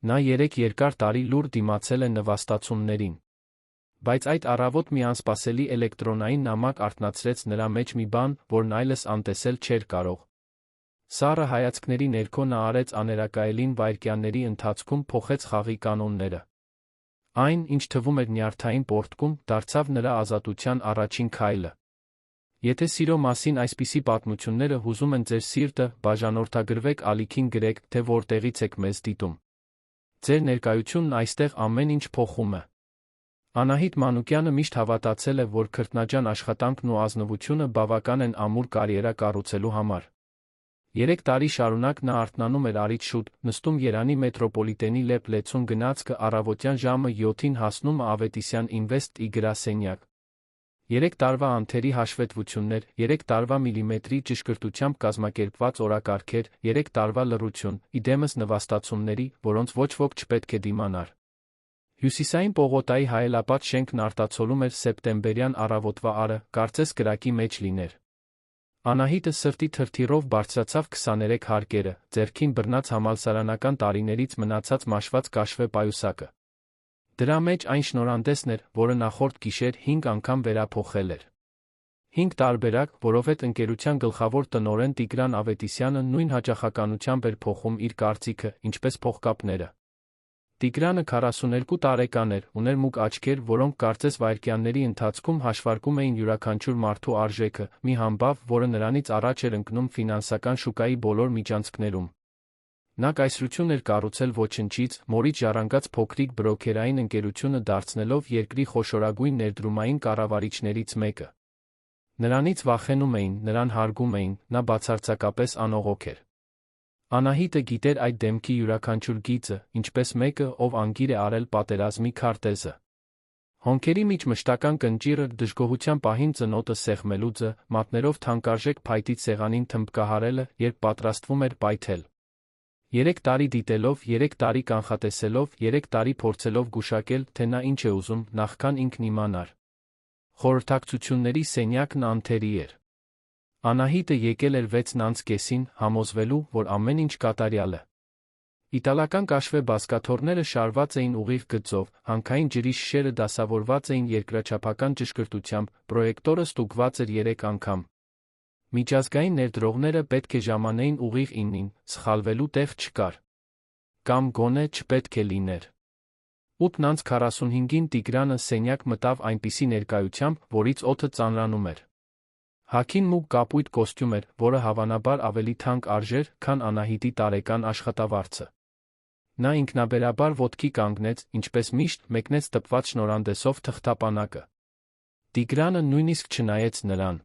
Նա 3 երկար տարի լուր դիմացել է նվաստացումներին։ Բայց այդ առավոտ մի անսպասելի էլեկտրոնային նամակ արթնացրեց նրա մեջ մի բան, որն այլս անտեսել չէր կարող։ Սառը հայացքների ներքո նա արեց աներակայելին վայրկյանների ընթացքում փոխեց խաղի կանոնները։ Այն, ինչ թվում էր նյարդային պոռթկում, դարձավ նրա ազատության առաջին քայլը։ Եթե սիրո մասին այսպիսի պատմությունները հուզում են ձեր սիրտը, բաժանորդագրվեք ալիքին գրեք, թե որտեղից եք մեզ դիտում։ Ձեր ներկայությունն այստեղ ամեն ինչ փոխում է։ Անահիտ Մանուկյանը միշտ հավատացել է, որ քրտնաջան աշխատանքն ու ազնվությունը բավական են ամուր կարիերա կառուցելու համար։ 3 տարի շարունակ նա արթնանում էր առիթ շուտ, նստում Երանի մետրոպոլիտենի լեփ-լեցուն գնացքը, առավոտյան ժամը 7-ին հասնում Ավետիսյան Ինվեստ ի գրասենյակ։ 3 տարվա անթերի հաշվետվություններ, 3 տարվա միլիմետրի ճշգրտությամբ կազմակերպված օրակարգեր, 3 տարվա լռություն, իդեմս նվաստացումների, որոնց ոչ ոք չպետք է դիմանար։ Հյուսիսային պողոտայի հայելապատ շենքն արտացոլում էր սեպտեմբերյան առավոտվա արը, կարծես կրակի մեջ լիներ։ Անահիտը սրտի թրթիռով բարձրացավ 23 հարկերը, ձեռքին բռնած համալսարանական տարիներից մնացած մաշված կաշվե պայուսակը։ Դրա մեջ այն շնորհանդեսն էր, որը նախորդ գիշեր 5 անգամ վերափոխել էր։ 5 տարբերակ, որովհետև ընկերության գլխավոր տնօրեն Տիգրան Ավետիսյանը նույն հաճախականությամբ էր փոխում իր կարծիքը, ինչպես փողկապները։ Տիգրանը 42 տարեկան էր, ուներ մուգ աչքեր, որոնք կարծես վայրկյանների ընթացքում հաշվարկում էին յուրաքանչյուր մարդու արժեքը, մի համբավ, որը նրանից առաջ էր ընկնում ֆինանսական շուկայի բոլոր միջանցքներում։ Նա կայսրություն էր կառուցել ոչնչից, մորից ժառանգած փոքրիկ բրոքերային ընկերությունը դարձնելով երկրի խոշորագույն ներդրումային կառավարիչներից մեկը։ Նրանից վախենում էին, նրան հարգում էին, նա բացարձակապես անողոք էր։ Անահիտը գիտեր այդ դեմքի յուրաքանչյուր գիծը, ինչպես մեկը, ով անգիր է արել պատերազմի քարտեզը։ Հոնքերի միջ մշտական կնճիռը, դժգոհության պահին ծնոտը սեղմելուձը, մատներով թանկարժեք փայտից սեղանին թմբկահարելը, երբ պատրաստվում էր պայթել։ 3 տարի դիտելով, 3 տարի կանխատեսելով, 3 տարի փորձելով գուշակել, թե նա ինչ է ուզում, նախքան ինքն իմանար։ Խորհրդակցությունների սենյակն անթերի էր։ Անահիտը եկել էր 6:30-ին, համոզվելու, որ ամեն ինչ կատարյալ է։ Իտալական կաշվե բազկաթոռները շարված էին ուղիղ գծով, հանքային ջրի շշերը դասավորված էին երկրաչափական ճշգրտությամբ, պրոյեկտորը ստուգված էր 3 անգամ։ Միջազգային ներդրողները պետք է ժամանեին ուղիղ 9-ին, սխալվելու տեղ չկար։ Կամ գոնե չպետք է լիներ։ 8:45-ին Տիգրանը սենյակ մտավ այնպիսի ներկայությամբ, որից օդը ծանրանում էր։ Հագին մուգ կապույտ կոստյում էր, որը հավանաբար ավելի թանկ արժեր, քան Անահիտի տարեկան աշխատավարձը։ Նա ինքնաբերաբար ոտքի կանգնեց, ինչպես միշտ, մեկնեց տպված շնորհանդեսով թղթապանակը։ Տիգրանը նույնիսկ չնայեց նրան։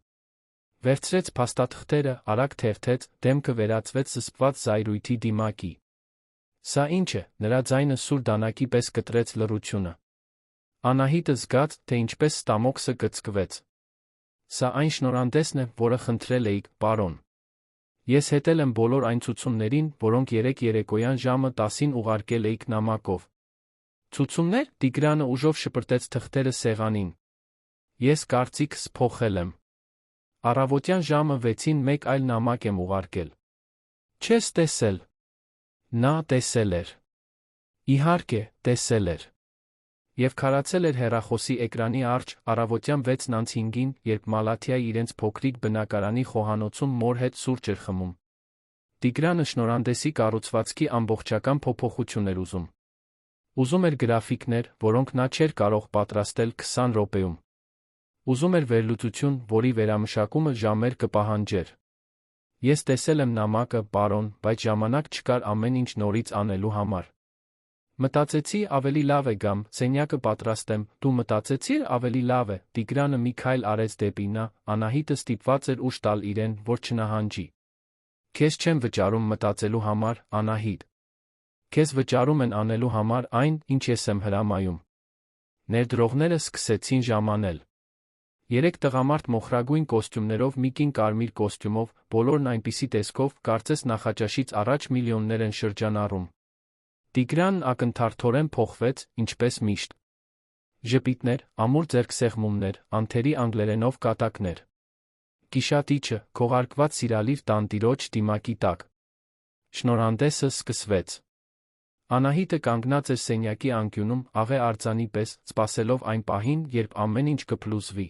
Վերցրեց փաստաթղթերը, արագ թերթեց, դեմքը վերածվեց զսպված զայրույթի դիմակի։ Սա ինչ է, նրա ձայնը սուր դանակի պես կտրեց լռությունը։ Անահիտը զգաց, թե ինչպես ստամոքսը կծկվեց։ Սա այն շնորհանդեսն է, որը խնդրել էիք, պարոն։ Ես հետել եմ բոլոր այն ցուցումներին, որոնք 3 երեկոյան ժամը 10-ին ուղարկել էիք նամակով։ Ցուցումներ, Տիգրանը ուժով շպրտեց թղթերը սեղանին։ Ես կարծիքս փոխել եմ։ Առավոտյան ժամը 6-ին մեկ այլ նամակ եմ ուղարկել։ Չես տեսել։ Նա տեսել էր։ Իհարկե, տեսել էր։ Եվ քարացել էր հեռախոսի էկրանի առջ, առավոտյան 6:05-ին, երբ Մալաթիայի իրենց փոքրիկ բնակարանի խոհանոցում մոր հետ սուրճ էր խմում։ Տիգրանը շնորհանդեսի կառուցվածքի ամբողջական փոփոխություն էր ուզում։ Ուզում էր գրաֆիկներ, որոնք նա չէր կարող պատրաստել 20 րոպեում։ Ուզում էր վերլուծություն, որի վերամշակումը ժամեր կպահանջեր։ Ես տեսել եմ նամակը, պարոն, բայց ժամանակ չկար ամեն ինչ նորից անելու համար։ Մտածեցի ավելի լավ է գամ, սենյակը պատրաստեմ, դու մտածեցիր ավելի լավ է, Տիգրանը մի քայլ արեց դեպի նա, Անահիտը ստիպված էր ուշ տալ իրեն, որ չնահանջի։ Քեզ չեմ վճարում մտածելու համար, Անահիտ։ Քեզ վճարում են անելու համար այն, ինչ ես եմ հրամայում։ Ներդրողները սկսեցին ժամանել։ 3 տղամարդ մոխրագույն կոստյումներով, մի կին կարմիր կոստյումով, բոլորն այնպիսի տեսքով, կարծես նախաճաշից առաջ միլիոններ են շրջանառում։ Տիգրանն ակնթարթորեն փոխվեց, ինչպես միշտ։ Ժպիտներ, ամուր ձեռքսեղմումներ, անթերի անգլերենով կատակներ։ Գիշատիչը, քողարկված սիրալիր տանտիրոջ դիմակի տակ։ Շնորհանդեսը սկսվեց։ Անահիտը կանգնած էր սենյակի անկյունում աղե արձանի պես, սպասելով այն պահին, երբ ամեն ինչ կփլուզվի։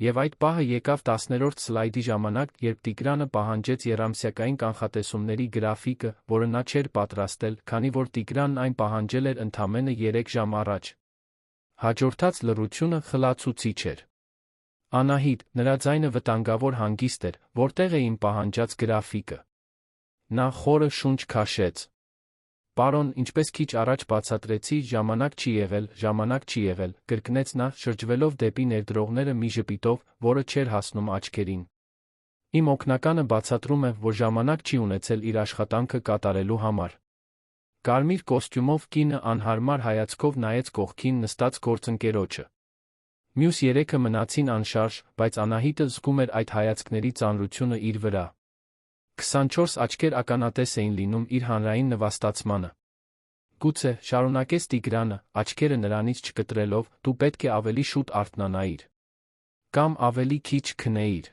Եվ այդ պահը եկավ 10-րդ սլայդի ժամանակ, երբ Տիգրանը պահանջեց եռամսյակային կանխատեսումների գրաֆիկը, որը նա չէր պատրաստել, քանի որ Տիգրանն այն պահանջել էր ընդամենը 3 ժամ առաջ։ Հաջորդած լռությունը խլացուցիչ էր։ Անահիտ, նրա ձայնը վտանգավոր հանգիստ էր, որտեղ է իմ պահանջած գրաֆիկը։ Նա խորը շունչ քաշեց։ Պարոն, ինչպես քիչ առաջ բացատրեցի, ժամանակ չի եղել, կրկնեց նա, շրջվելով դեպի ներդրողները մի ժպիտով, որը չէր հասնում աչքերին։ Իմ օգնականը բացատրում է, որ ժամանակ չի ունեցել իր աշխատանքը կատարելու համար։ Կարմիր կոստյումով կինը անհարմար հայացքով նայեց կողքին նստած գործընկերոջը։ Մյուս երեքը մնացին անշարժ, բայց Անահիտը զգում էր այդ հայացքների ծանրությունը իր վրա։ 24 աչքեր ականատես էին լինում իր հանրային նվաստացմանը։ Գուցե, շարունակեց Տիգրանը, աչքերը նրանից չկտրելով, դու պետք է ավելի շուտ արթնանայիր։ Կամ ավելի քիչ քնեիր։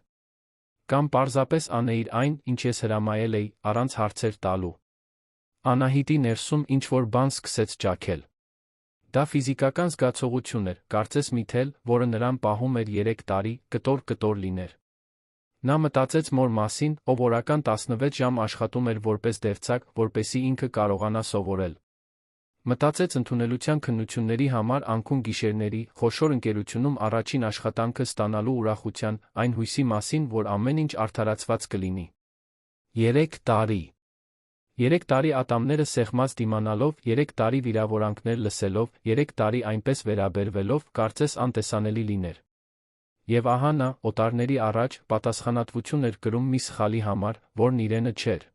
Կամ պարզապես անեիր այն, ինչ ես հրամայել էի, առանց հարցեր տալու։ Անահիտի ներսում ինչ-որ բան սկսեց ճաքել։ Դա ֆիզիկական զգացողություն էր, կարծես մի թել, որը նրան պահում էր 3 տարի, կտոր լիներ։ Նա մտածեց մոր մասին, ով օրական 16 ժամ աշխատում էր որպես դերձակ, որպեսզի ինքը կարողանա սովորել։ Մտածեց ընդունելության քննությունների համար անքուն գիշերների, խոշոր ընկերությունում առաջին աշխատանքը ստանալու ուրախության, այն հույսի մասին, որ ամեն ինչ արդարացված կլինի։ 3 տարի։ 3 տարի ատամները սեղմած դիմանալով, 3 տարի վիրավորանքներ լսելով, 3 տարի այնպես վերաբերվելով, կարծես անտեսանելի լիներ։ Եվ ահա նա, օտարների առաջ, պատասխանատվություն էր կրում մի սխալի համար, որն իրենը չէր։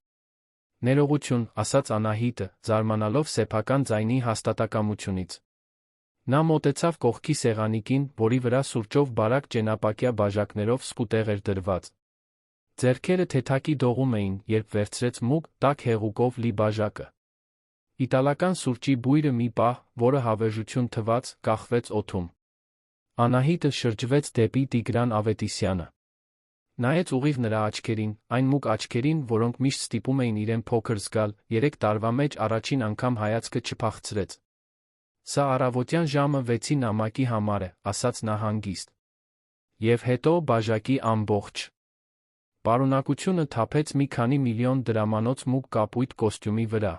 Ներողություն, ասաց Անահիտը, զարմանալով սեփական ձայնի հաստատակամությունից։ Նա մոտեցավ կողքի սեղանիկին, որի վրա սուրճով բարակ ճենապակյա բաժակներով սկուտեղ էր դրված։ Ձեռքերը թեթակի դողում էին, երբ վերցրեց մուգ, տաք հեղուկով լի բաժակը։ Իտալական սուրճի բույրը մի պահ, որը հավերժություն թվաց, կախվեց օդում։ Անահիտը շրջվեց դեպի Տիգրան Ավետիսյանը։ Նայեց ուղիղ նրա աչքերին, այն մուգ աչքերին, որոնք միշտ ստիպում էին իրեն փոքր զգալ, 3 տարվա մեջ առաջին անգամ հայացքը չփախցրեց։ Սա առավոտյան ժամը 6-ի նամակի համար է, ասաց նա հանգիստ։ Եվ հետո բաժակի ամբողջ պարունակությունը թափեց մի քանի միլիոն դրամանոց մուգ կապույտ կոստյումի վրա։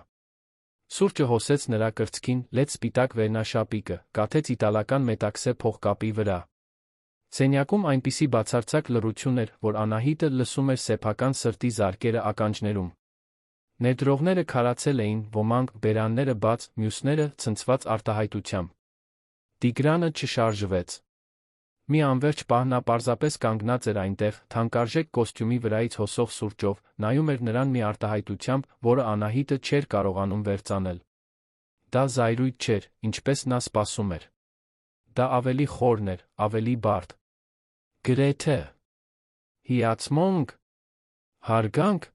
Սուրճը հոսեց նրա կրծքին, լեց սպիտակ վերնաշապիկը, կաթեց իտալական մետաքսե փողկապի վրա։ Սենյակում այնպիսի բացարձակ լռություն էր, որ Անահիտը լսում էր սեփական սրտի զարկերը ականջներում։ Ներդրողները քարացել էին, ոմանք բերանները բաց, մյուսները ցնցված արտահայտությամբ։ Տիգրանը չշարժվեց։ Մի անվերջ պահ նա պարզապես կանգնած էր այնտեղ, թանկարժեք կոստյումի վրայից հոսող սուրճով, նայում էր նրան մի արտահայտությամբ, որը Անահիտը չէր կարողանում վերծանել։ Դա զայրույթ չէր, ինչպես նա սպասում էր։ Դա ավելի խորն էր, ավելի բարդ։ Գրեթե հիացմունք, հարգանք։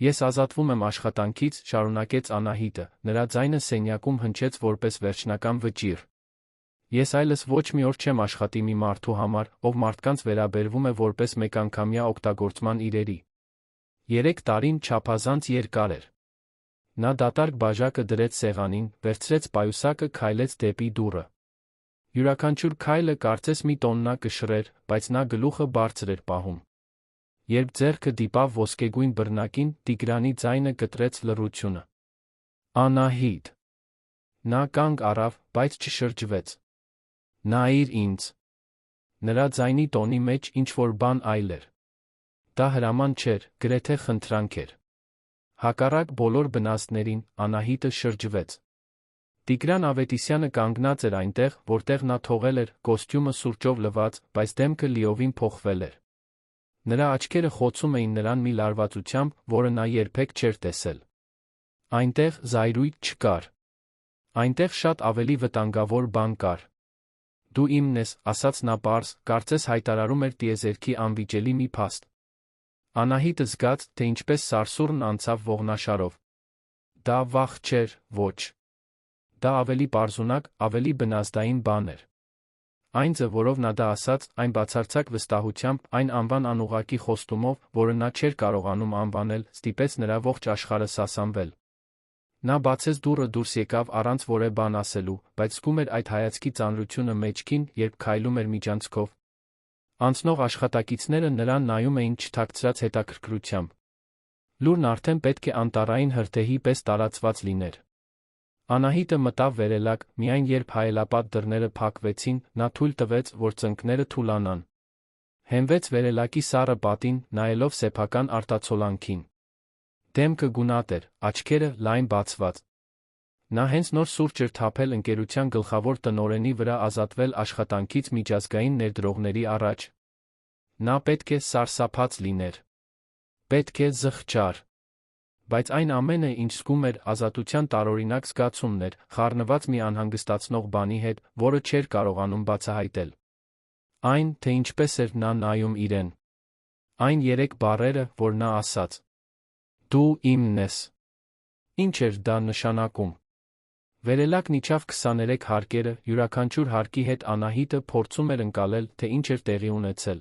Ես ազատվում եմ աշխատանքից, շարունակեց Անահիտը, նրա ձայնը սենյակում հնչեց որպես վերջնական վճիռ։ Ես այլս ոչ մի օր չեմ աշխատի մի մարդու համար, ով մարդկանց վերաբերվում է որպես մեկանգամյա օգտագործման իրերի։ 3 տարին չափազանց երկար էր։ Նա դատարկ բաժակը դրեց սեղանին, վերցրեց պայուսակը, քայլեց դեպի դուռը։ Յուրաքանչյուր քայլը կարծես մի տոննա կշռեր, բայց նա գլուխը բարձր էր պահում։ Երբ ձեռքը դիպավ ոսկեգույն բռնակին, Տիգրանի ձայնը կտրեց լռությունը։ Անահիտ։ Նա կանգ առավ, բայց չշրջվեց։ Նայիր ինձ։ Նրա ձայնի տոնի մեջ ինչ-որ բան այլ էր։ Դա հրաման չէր, գրեթե խնդրանք էր։ Հակառակ բոլոր բնազդներին, Անահիտը շրջվեց։ Տիգրան Ավետիսյանը կանգնած էր այնտեղ, որտեղ նա թողել էր, կոստյումը սուրճով լված, բայց դեմքը լիովին փոխվել էր։ Նրա աչքերը խոցում էին նրան մի լարվածությամբ, որը նա երբեք չէր տեսել։ Այնտեղ զայրույթ չկար։ Այնտեղ շատ ավելի վտանգավոր բան կար։ Դու իմն ես, ասաց նա պարզ, կարծես հայտարարում էր տիեզերքի անվիճելի մի փաստ։ Անահիտը զգաց, թե ինչպես սարսուռն անցավ ողնաշարով։ Դա վախ չէր, ոչ։ Դա ավելի պարզունակ, ավելի բնազդային բան էր։ Այն ձը, որով նա դա ասաց, այն բացարձակ վստահությամբ, այն անվան անուղղակի խոստումով, որը նա չէր կարողանում անվանել, ստիպեց նրա ողջ աշխարհը սասանվել։ Նա բացեց դուռը դուրս եկավ առանց որևէ բան ասելու, բայց զգում էր այդ հայացքի ծանրությունը մեջքին, երբ քայլում էր միջանցքով։ Անցնող աշխատակիցները նրան նայում էին չթաքցրած հետաքրքրությամբ։ Լուրն արդեն պետք է անտառային հրդեհի պես տարածված լիներ։ Անահիտը մտավ վերելակ, միայն երբ հայելապատ դռները փակվեցին, նա թույլ տվեց, որ ծնկները թուլանան։ Հենվեց վերելակի սառը պատին, նայելով սեփական արտացոլանքին։ Դեմքը գունատ էր, աչքերը լայն բացված։ Նա հենց նոր սուրճ էր թափել ընկերության գլխավոր տնօրենի վրա ազատվել աշխատանքից միջազգային ներդրողների առաջ։ Նա պետք է սարսափած լիներ։ Պետք է զղջար։ Բայց այն ամենը, ինչ զգում էր, ազատության տարօրինակ զգացումն էր, խառնված մի անհանգստացնող բանի հետ, որը չէր կարողանում բացահայտել։ Այն, թե ինչպես էր նա նայում իրեն։ Այն 3 բառերը, որ նա ասաց. «Դու իմն ես»։ Ինչ էր դա նշանակում։ Վերելակն իջավ 23 հարկերը, յուրաքանչյուր հարկի հետ Անահիտը փորձում էր ընկալել, թե ինչ էր տեղի ունեցել։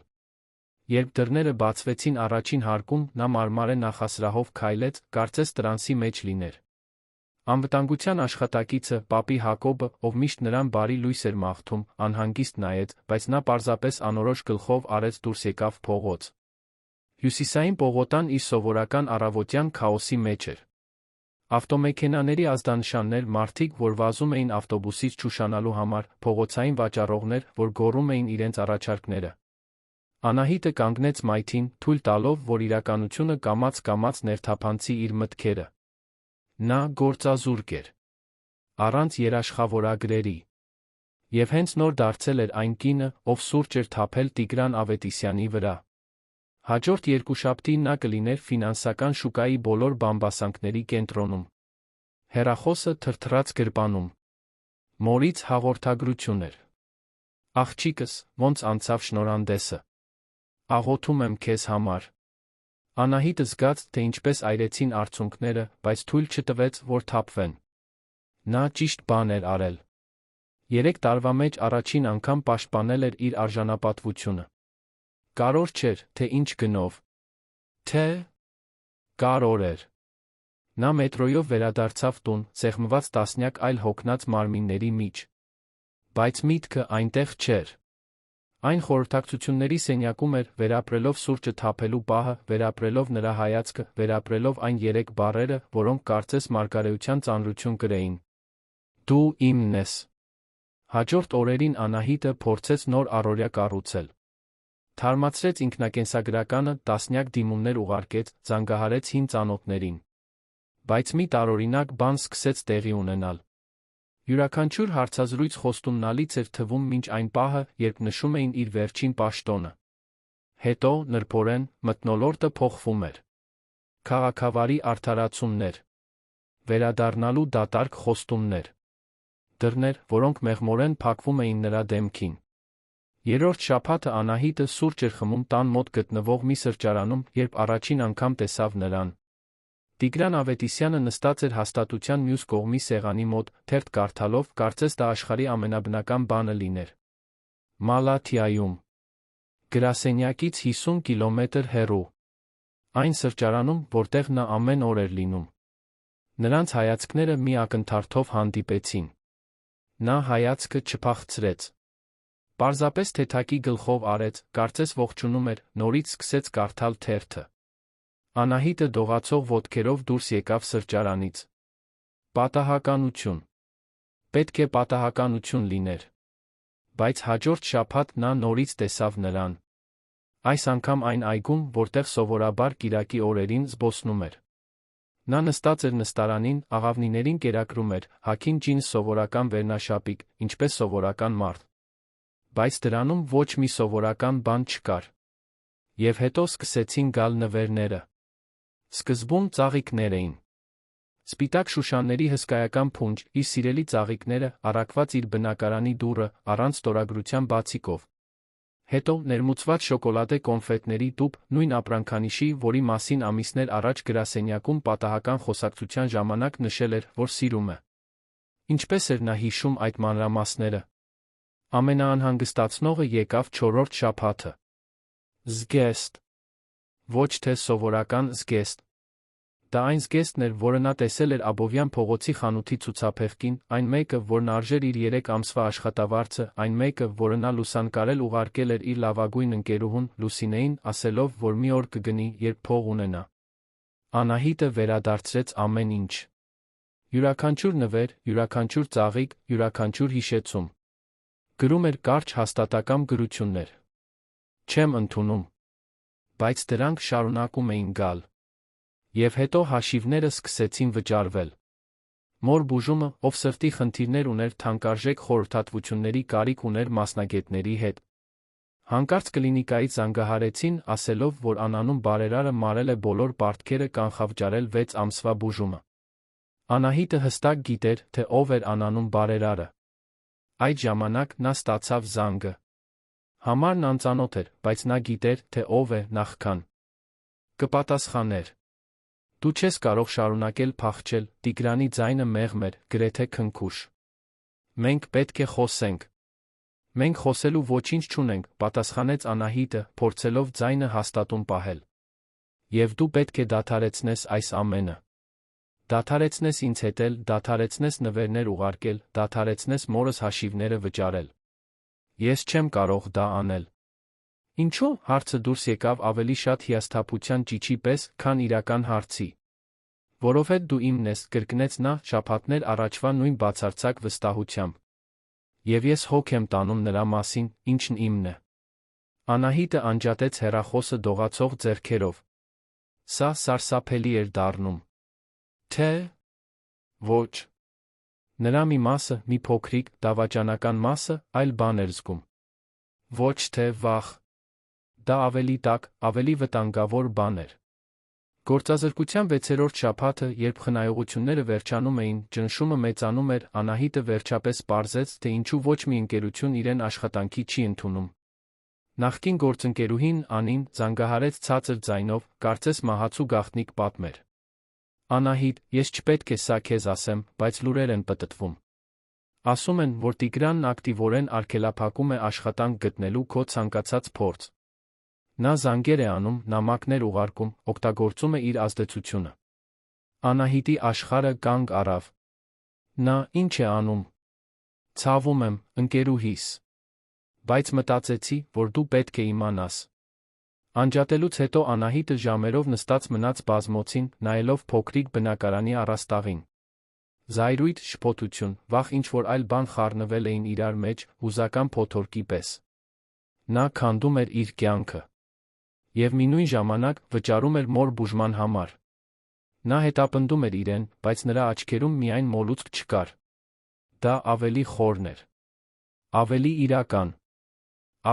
Երբ դռները բացվեցին առաջին հարկում, նա մարմարե նախասրահով քայլեց, կարծես տրանսի մեջ լիներ։ Անվտանգության աշխատակիցը, պապի Հակոբը, ով միշտ նրան բարի լույս էր մաղթում, անհանգիստ նայեց, բայց նա պարզապես անորոշ գլխով արեց դուրս եկավ փողոց։ Հյուսիսային պողոտան իր սովորական առավոտյան քաոսի մեջ էր։ Ավտոմեքենաների ազդանշաններ, մարդիկ, որ վազում էին ավտոբուսից չուշանալու համար, փողոցային վաճառողներ, որ գոռում էին իրենց առաջարկները։ Անահիտը կանգնեց մայթին, թույլ տալով, որ իրականությունը կամաց-կամաց ներթափանցի իր մտքերը։ Նա գործազուրկ էր։ Առանց երաշխավորագրերի։ Եվ հենց նոր դարձել էր այն կինը, ով սուրճ էր թափել Տիգրան Ավետիսյանի վրա։ Հաջորդ երկուշաբթի նա կլիներ ֆինանսական շուկայի բոլոր բամբասանքների կենտրոնում։ Հեռախոսը թրթռաց գրպանում։ Մորից հաղորդագրություն էր. Աղջիկս, ոնց անցավ շնորհանդեսը։ Աղոթում եմ քեզ համար։ Անահիտը զգաց, թե ինչպես այրեցին արցունքները, բայց թույլ չտվեց, որ թափվեն։ Նա ճիշտ բան էր արել։ 3 տարվա մեջ առաջին անգամ պաշտպանել էր իր արժանապատվությունը։ Կարոր չէր, թե ինչ գնով։ Թե կարոր էր։ Նա մետրոյով վերադարձավ տուն, սեղմված տասնյակ այլ հոգնած մարմինների միջ։ Բայց միտքը այնտեղ չէր։ Այն խորհրդակցությունների սենյակում էր, վերապրելով սուրճը թափելու պահը, վերապրելով նրա հայացքը, վերապրելով այն 3 բառերը, որոնք կարծես մարգարեության ծանրություն կրեին։ Դու իմն ես։ Հաջորդ օրերին Անահիտը փորձեց նոր առօրյա կառուցել։ Թարմացրեց ինքնակենսագրականը, տասնյակ դիմումներ ուղարկեց, զանգահարեց հին ծանոթներին։ Բայց մի տարօրինակ բան սկսեց տեղի ունենալ։ Յուրաքանչյուր հարցազրույց խոստումնալից էր թվում մինչ այն պահը, երբ նշում էին իր վերջին պաշտոնը։ Հետո, նրբորեն, մթնոլորտը փոխվում էր։ Քաղաքավարի արդարացումներ։ Վերադառնալու դատարկ խոստումներ։ Դռներ, որոնք մեղմորեն փակվում էին նրա դեմքին։ Երրորդ շաբաթը Անահիտը սուրճ էր խմում տան մոտ գտնվող մի սրճարանում, երբ առաջին անգամ տեսավ նրան։ Տիգրան Ավետիսյանը նստած էր հաստատության մյուս կողմի սեղանի մոտ, թերթ կարդալով, կարծես դա աշխարհի ամենաբնական բանը լիներ։ Մալաթիայում։ Գրասենյակից 50 կիլոմետր հեռու։ Այն սրճարանում, որտեղ նա ամեն օր էր լինում։ Նրանց հայացքները մի ակնթարթով հանդիպեցին։ Նա հայացքը չփախցրեց։ Պարզապես թեթակի գլխով արեց, կարծես ողջունում էր, նորից սկսեց կարդալ թերթը։ Անահիտը դողացող ոտքերով դուրս եկավ սրճարանից։ Պատահականություն։ Պետք է պատահականություն լիներ։ Բայց հաջորդ շաբաթ նա նորից տեսավ նրան։ Այս անգամ այն այգում, որտեղ սովորաբար կիրակի օրերին զբոսնում էր։ Նա նստած էր նստարանին, աղավնիներին կերակրում էր, հագին ջինս սովորական վերնաշապիկ, ինչպես սովորական մարդ։ Բայց դրանում ոչ մի սովորական բան չկար։ Եվ հետո սկսեցին գալ նվերները։ Սկզբում ծաղիկներ էին։ Սպիտակ շուշանների հսկայական փունջ, իր սիրելի ծաղիկները, առաքված իր բնակարանի դուռը, առանց ստորագրության բացիկով։ Հետո ներմուծված շոկոլադե կոնֆետների տուփ, նույն ապրանքանիշի, որի մասին ամիսներ առաջ գրասենյակում պատահական խոսակցության ժամանակ նշել էր, որ սիրում է։ Ինչպես էր նա հիշում այդ մանրամասները։ Ամենաանհանգստացնողը եկավ 4-րդ շաբաթը։ Զգեստ։ Ոչ թե սովորական զգեստ։ Դա այն զգեստն էր, որը նա տեսել էր Աբովյան փողոցի խանութի ցուցափեղկին, այն մեկը, որն արժեր իր 3 ամսվա աշխատավարձը, այն մեկը, որը նա լուսանկարել ուղարկել էր իր լավագույն ընկերուհուն Լուսինեին, ասելով, որ մի օր կգնի, երբ փող ունենա։ Անահիտը վերադարձրեց ամեն ինչ։ Յուրաքանչյուր նվեր, յուրաքանչյուր ծաղիկ, յուրաքանչյուր հիշեցում։ Գրում էր կարճ հաստատակամ գրություններ։ Չեմ ընդունում։ Բայց դրանք շարունակում էին գալ։ Եվ հետո հաշիվները սկսեցին վճարվել։ Մոր բուժումը, ով սրտի խնդիրներ ուներ, թանկարժեք խորհրդատվությունների կարիք ուներ մասնագետների հետ։ Հանկարծ կլինիկայից զանգահարեցին, ասելով, որ Անանում բարերարը մարել է բոլոր պարտքերը կանխավճարել 6 ամսվա բուժումը։ Անահիտը հստակ գիտեր, թե ով էր Անանում բարերարը։ Այդ ժամանակ նա ստացավ զանգը։ Համարն անծանոթ էր, բայց նա գիտեր, թե ով է նախքան։ Կպատասխաներ։ Դու չես կարող շարունակել փախչել, Տիգրանի ձայնը մեղմ էր, գրեթե քնքուշ։ Մենք պետք է խոսենք։ Մենք խոսելու ոչինչ չունենք, պատասխանեց Անահիտը, փորձելով ձայնը հաստատուն պահել։ Եվ դու պետք է դադարեցնես այս ամենը։ Դադարեցնես ինձ հետել, դադարեցնես նվերներ ուղարկել, դադարեցնես մորս հաշիվները վճարել։ Ես չեմ կարող դա անել։ Ինչու՞, հարցը դուրս եկավ ավելի շատ հիասթափության ճիչի պես, քան իրական հարցի։ Որովհետև դու իմն ես, կրկնեց նա, շաբաթներ առաջվա նույն բացարձակ վստահությամբ։ Եվ ես հոգ եմ տանում նրա մասին, ինչն իմն է։ Անահիտը անջատեց հեռախոսը դողացող ձեռքերով։ Սա սարսափելի էր դառնում։ Թե՞ ոչ։ Նրա մի մասը, մի փոքրիկ, դավաճանական մասը, այլ բան էր զգում։ Ոչ թե վախ։ Դա ավելի տաք, ավելի վտանգավոր բան էր։ Գործազրկության 6-րդ շաբաթը, երբ խնայողությունները վերջանում էին, ճնշումը մեծանում էր, Անահիտը վերջապես պարզեց, թե ինչու ոչ մի ընկերություն իրեն աշխատանքի չի ընդունում։ Նախկին գործընկերուհին, Անին, զանգահարեց ցածր ձայնով, կարծես մահացու գաղտնիք պատմեր։ Անահիտ, ես չպետք է սա քեզ ասեմ, բայց լուրեր են պտտվում։ Ասում են, որ Տիգրանն ակտիվորեն արգելափակում է աշխատանք գտնելու քո ցանկացած փորձ։ Նա զանգեր է անում, նամակներ ուղարկում, օգտագործում է իր ազդեցությունը։ Անահիտի աշխարհը կանգ առավ։ Նա ինչ է անում։ Ցավում եմ, ընկերուհիս։ Բայց մտածեցի, որ դու պետք է իմանաս։ Անջատելուց հետո Անահիտը ժամերով նստած մնաց բազմոցին, նայելով փոքրիկ բնակարանի առաստաղին։ Զայրույթ, շփոթություն, վախ ինչ-որ այլ բան խառնվել էին իրար մեջ, հուզական փոթորկի պես։ Նա քանդում էր իր կյանքը։ Եվ մի նույն ժամանակ վճարում էր մոր բուժման համար։ Նա հետապնդում էր իրեն, բայց նրա աչքերում միայն մոլուցք չկար։ Դա ավելի խորն էր։ Ավելի իրական։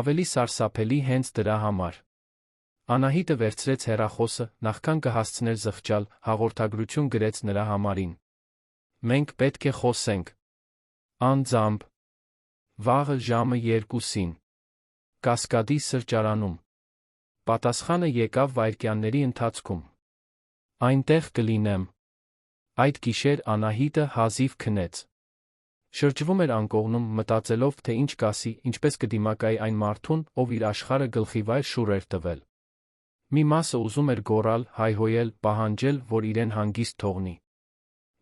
Ավելի սարսափելի հենց դրա համար։ Անահիտը վերցրեց հեռախոսը, նախքան կհասցներ զղջալ, հաղորդագրություն գրեց նրա համարին։ Մենք պետք է խոսենք։ Անձամբ։ Վաղը ժամը 2-ին։ Կասկադի սրճարանում։ Պատասխանը եկավ վայրկյանների ընթացքում։ Այնտեղ կլինեմ։ Այդ գիշեր Անահիտը հազիվ քնեց։ Շրջվում էր անկողնում, մտածելով, թե ինչ կասի, ինչպես կդիմակայի այն մարդուն, ով իր աշխարհը գլխիվայր շուռ էր տվել։ Մի մասը ուզում էր գոռալ, հայհոյել, պահանջել, որ իրեն հանգիստ թողնի։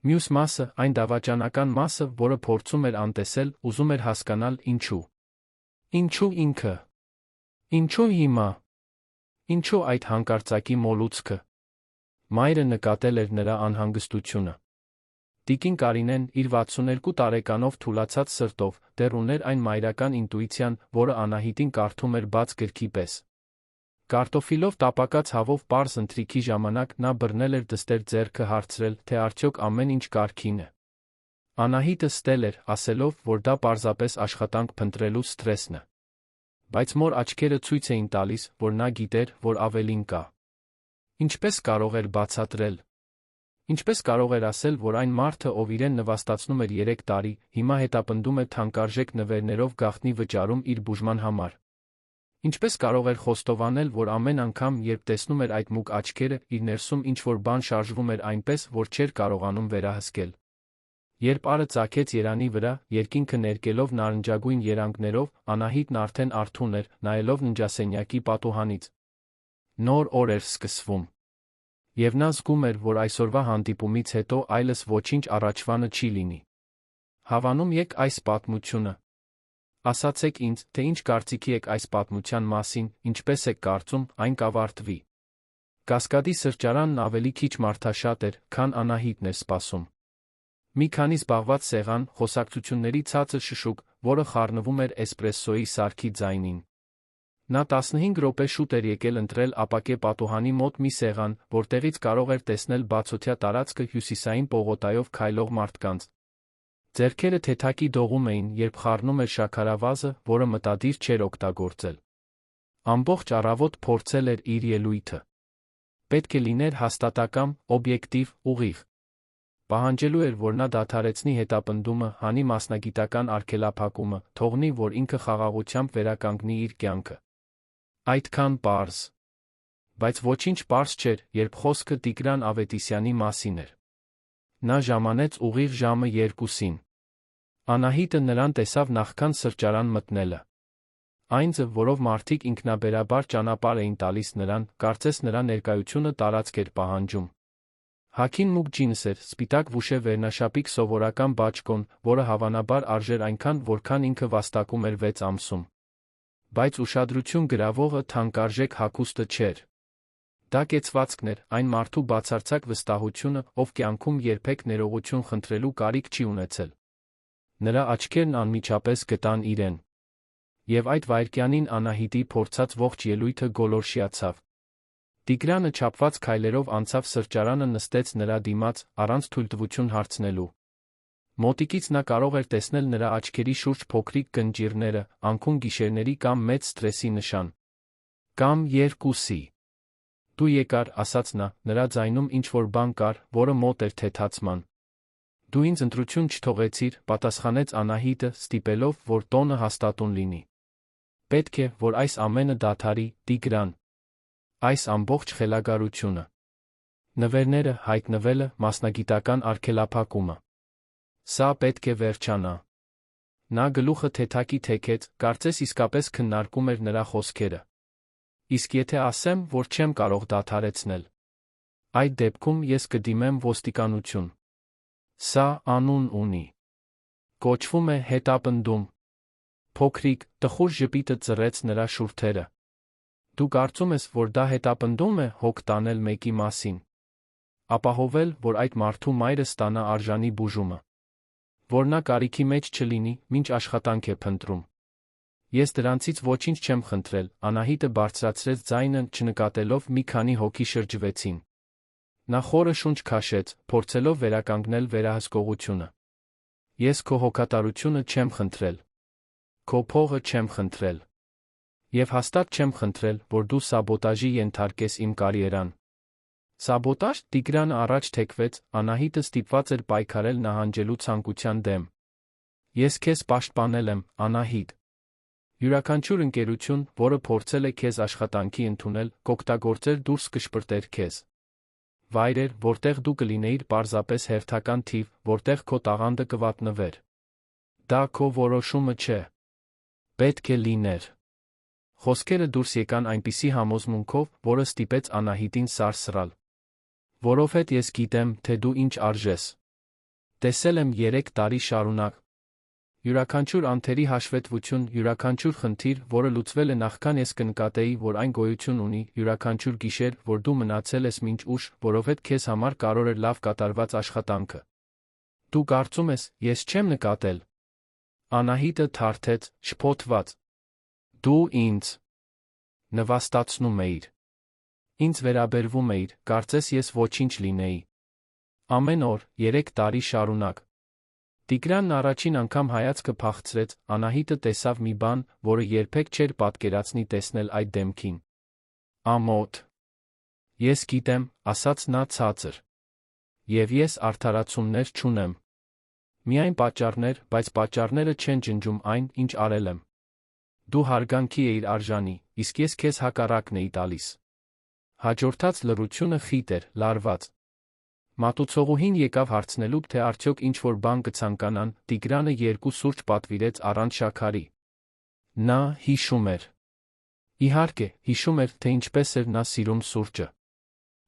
Մյուս մասը, այն դավաճանական մասը, որը փորձում էր անտեսել, ուզում էր հասկանալ ինչու։ Ինչու ինքը։ Ինչու հիմա։ Ինչու այդ հանկարծակի մոլուցքը։ Մայրը նկատել էր նրա անհանգստությունը։ Տիկին Կարինեն, իր 62 տարեկանով թուլացած սրտով, դեռ ուներ այն մայրական ինտուիցիան, որը Անահիտին կարդում էր բաց գրքի պես։ Կարտոֆիլով տապակած հավով պարզ ընթրիքի ժամանակ նա բռնել էր դստեր ձեռքը հարցրել, թե արդյոք ամեն ինչ կարգին է։ Անահիտը ստել էր, ասելով, որ դա պարզապես աշխատանք փնտրելու սթրեսն է։ Բայց մոր աչքերը ցույց էին տալիս, որ նա գիտեր, որ ավելին կա։ Ինչպես կարող էր բացատրել։ Ինչպես կարող էր ասել, որ այն մարդը, ով իրեն նվաստացնում էր 3 տարի, հիմա հետապնդում է թանկարժեք նվերներով գաղտնի վճարում իր բուժման համար։ Ինչպես կարող էր խոստովանել, որ ամեն անգամ, երբ տեսնում էր այդ մուգ աչքերը, իր ներսում ինչ-որ բան շարժվում էր այնպես, որ չէր կարողանում վերահսկել։ Երբ արը ծագեց երանի վրա, երկինքը ներկելով նարնջագույն երանգներով, Անահիտն արդեն արթուն էր, նայելով ննջասենյակի պատուհանից։ Նոր օր էր սկսվում։ Եվ նա զգում էր, որ այսօրվա հանդիպումից հետո այլս ոչինչ առաջվանը չի լինի։ Հավանում եք այս պատմությունը։ Ասացեք ինձ, թե ինչ կարծիքի եք այս պատմության մասին, ինչպես եք կարծում, այն կավարտվի։ Կասկադի սրճարանն ավելի քիչ մարդաշատ էր, քան Անահիտն էր սպասում։ Մի քանի զբաղված սեղան, խոսակցությունների ցածր շշուկ, որը խառնվում էր էսպրեսոյի սարքի ձայնին։ Նա 15 րոպե շուտ էր եկել ընտրել ապակե պատուհանի մոտ մի սեղան, որտեղից կարող էր տեսնել բացօթյա տարածքը հյուսիսային պողոտայով քայլող մարդկանց։ Ձեռքերը թեթակի դողում էին, երբ խառնում էր շաքարավազը, որը մտադիր չէր օգտագործել։ Ամբողջ առավոտ փորձել էր իր ելույթը։ Պետք է լիներ հաստատակամ, օբյեկտիվ, ուղիղ։ Պահանջելու էր, որ նա դադարեցնի հետապնդումը, հանի մասնագիտական արգելափակումը, թողնի, որ ինքը խաղաղությամբ վերականգնի իր կյանքը։ Այդքան պարզ։ Բայց ոչինչ պարզ չէր, երբ խոսքը Տիգրան Ավետիսյանի մասին էր։ Նա ժամանեց ուղիղ ժամը 2-ին։ Անահիտը նրան տեսավ նախքան սրճարան մտնելը։ Այն ձև, որով մարդիկ ինքնաբերաբար ճանապարհ էին տալիս նրան, կարծես նրա ներկայությունը տարածք էր պահանջում։ Հագին մուգ ջինս էր, սպիտակ վուշե վերնաշապիկ սովորական բաճկոն, որը հավանաբար արժեր այնքան, որքան ինքը վաստակում էր 6 ամսում։ Բայց ուշադրություն գրավողը թանկարժեք հագուստը չէր։ Դա կեցվածքն էր, այն մարդու բացարձակ վստահությունը, ով կյանքում երբեք ներողություն խնդրելու կարիք չի ունեցել։ Նրա աչքերն անմիջապես գտան իրեն։ Եվ այդ վայրկյանին Անահիտի փորձած ողջ ելույթը գոլորշիացավ։ Տիգրանը չափված քայլերով անցավ սրճարանը, նստեց նրա դիմաց, առանց թույլտվություն հարցնելու։ Մոտիկից նա կարող էր տեսնել նրա աչքերի շուրջ փոքրիկ գնճիռները, անքուն գիշերների կամ մեծ սթրեսի նշան։ Կամ երկուսի։ Դու եկար, ասաց նա, նրա ձայնում ինչ-որ բան կար, որը մոտ էր թեթացման։ Դու ինձ ընտրություն չթողեցիր, պատասխանեց Անահիտը, ստիպելով, որ տոնը հաստատուն լինի։ Պետք է, որ այս ամենը դադարի, Տիգրան։ Այս ամբողջ խելագարությունը։ Նվերները, հայտնվելը, մասնագիտական արգելափակումը։ Սա պետք է վերջանա։ Նա գլուխը թեթակի թեքեց, կարծես իսկապես քննարկում էր նրա խոսքերը։ Իսկ եթե ասեմ, որ չեմ կարող դադարեցնել։ Այդ դեպքում ես կդիմեմ ոստիկանություն։ Սա անուն ունի։ Կոչվում է հետապնդում։ Փոքրիկ, տխուր ժպիտը ծռեց նրա շուրթերը։ Դու կարծում ես, որ դա հետապնդում է, հոգ տանել մեկի մասին։ Ապահովել, որ այդ մարդու մայրը ստանա արժանի բուժումը։ Որ նա կարիքի մեջ չլինի, մինչ աշխատանք է փնտրում։ Ես դրանցից ոչինչ չեմ խնդրել, Անահիտը բարձրացրեց ձայնը, չնկատելով մի քանի հոգի շրջվեցին։ Նա խորը շունչ քաշեց, փորձելով վերականգնել վերահսկողությունը։ Ես քո հոգատարությունը չեմ խնդրել։ Քո փողը չեմ խնդրել։ Եվ հաստատ չեմ խնդրել, որ դու սաբոտաժի ենթարկես իմ կարիերան։ Սաբոտաժ, Տիգրանը առաջ թեքվեց, Անահիտը ստիպված էր պայքարել նահանջելու ցանկության դեմ։ Ես քեզ պաշտպանել եմ, Անահիտ։ Յուրաքանչյուր ընկերություն, որը փորձել է քեզ աշխատանքի ընդունել, կօգտագործեր դուրս կշպրտեր քեզ։ Վայրեր, որտեղ դու կլինեիր պարզապես հերթական թիվ, որտեղ քո տաղանդը կվատնվեր։ Դա քո որոշումը չէ։ Պետք է լիներ։ Խոսքերը դուրս եկան այնպիսի համոզմունքով, որը ստիպեց Անահիտին սարսռալ։ Որովհետև ես գիտեմ, թե դու ինչ արժես։ Տեսել եմ 3 տարի շարունակ։ Յուրաքանչյուր անթերի հաշվետվություն, յուրաքանչյուր խնդիր, որը լուծվել է նախքան ես կնկատեի, որ այն գոյություն ունի, յուրաքանչյուր գիշեր, որ դու մնացել ես մինչ ուշ, որովհետև քեզ համար կարող էր լավ կատարված աշխատանքը։ Դու կարծում ես, ես չեմ նկատել։ Անահիտը թարթեց, շփոթված։ Դու ինձ նվաստացնում էիր։ Ինձ վերաբերվում էիր, կարծես ես ոչինչ լինեի։ Ամեն օր, 3 տարի շարունակ։ Տիգրանն առաջին անգամ հայացքը փախցրեց, Անահիտը տեսավ մի բան, որը երբեք չէր պատկերացնի տեսնել այդ դեմքին։ Ամոթ։ Ես գիտեմ, ասաց նա ցածր։ Եվ ես արդարացումներ չունեմ։ Միայն պատճառներ, բայց պատճառները չեն ջնջում այն, ինչ արել եմ։ Դու հարգանքի էիր արժանի, իսկ ես քեզ հակառակն էի տալիս։ Հաջորդած լռությունը խիտ էր, լարված։ Մատուցողուհին եկավ հարցնելու, թե արդյոք ինչ-որ բան կցանկանան, Տիգրանը 2 սուրճ պատվիրեց առանց շաքարի։ Նա հիշում էր։ Իհարկե, հիշում էր, թե ինչպես էր նա սիրում սուրճը։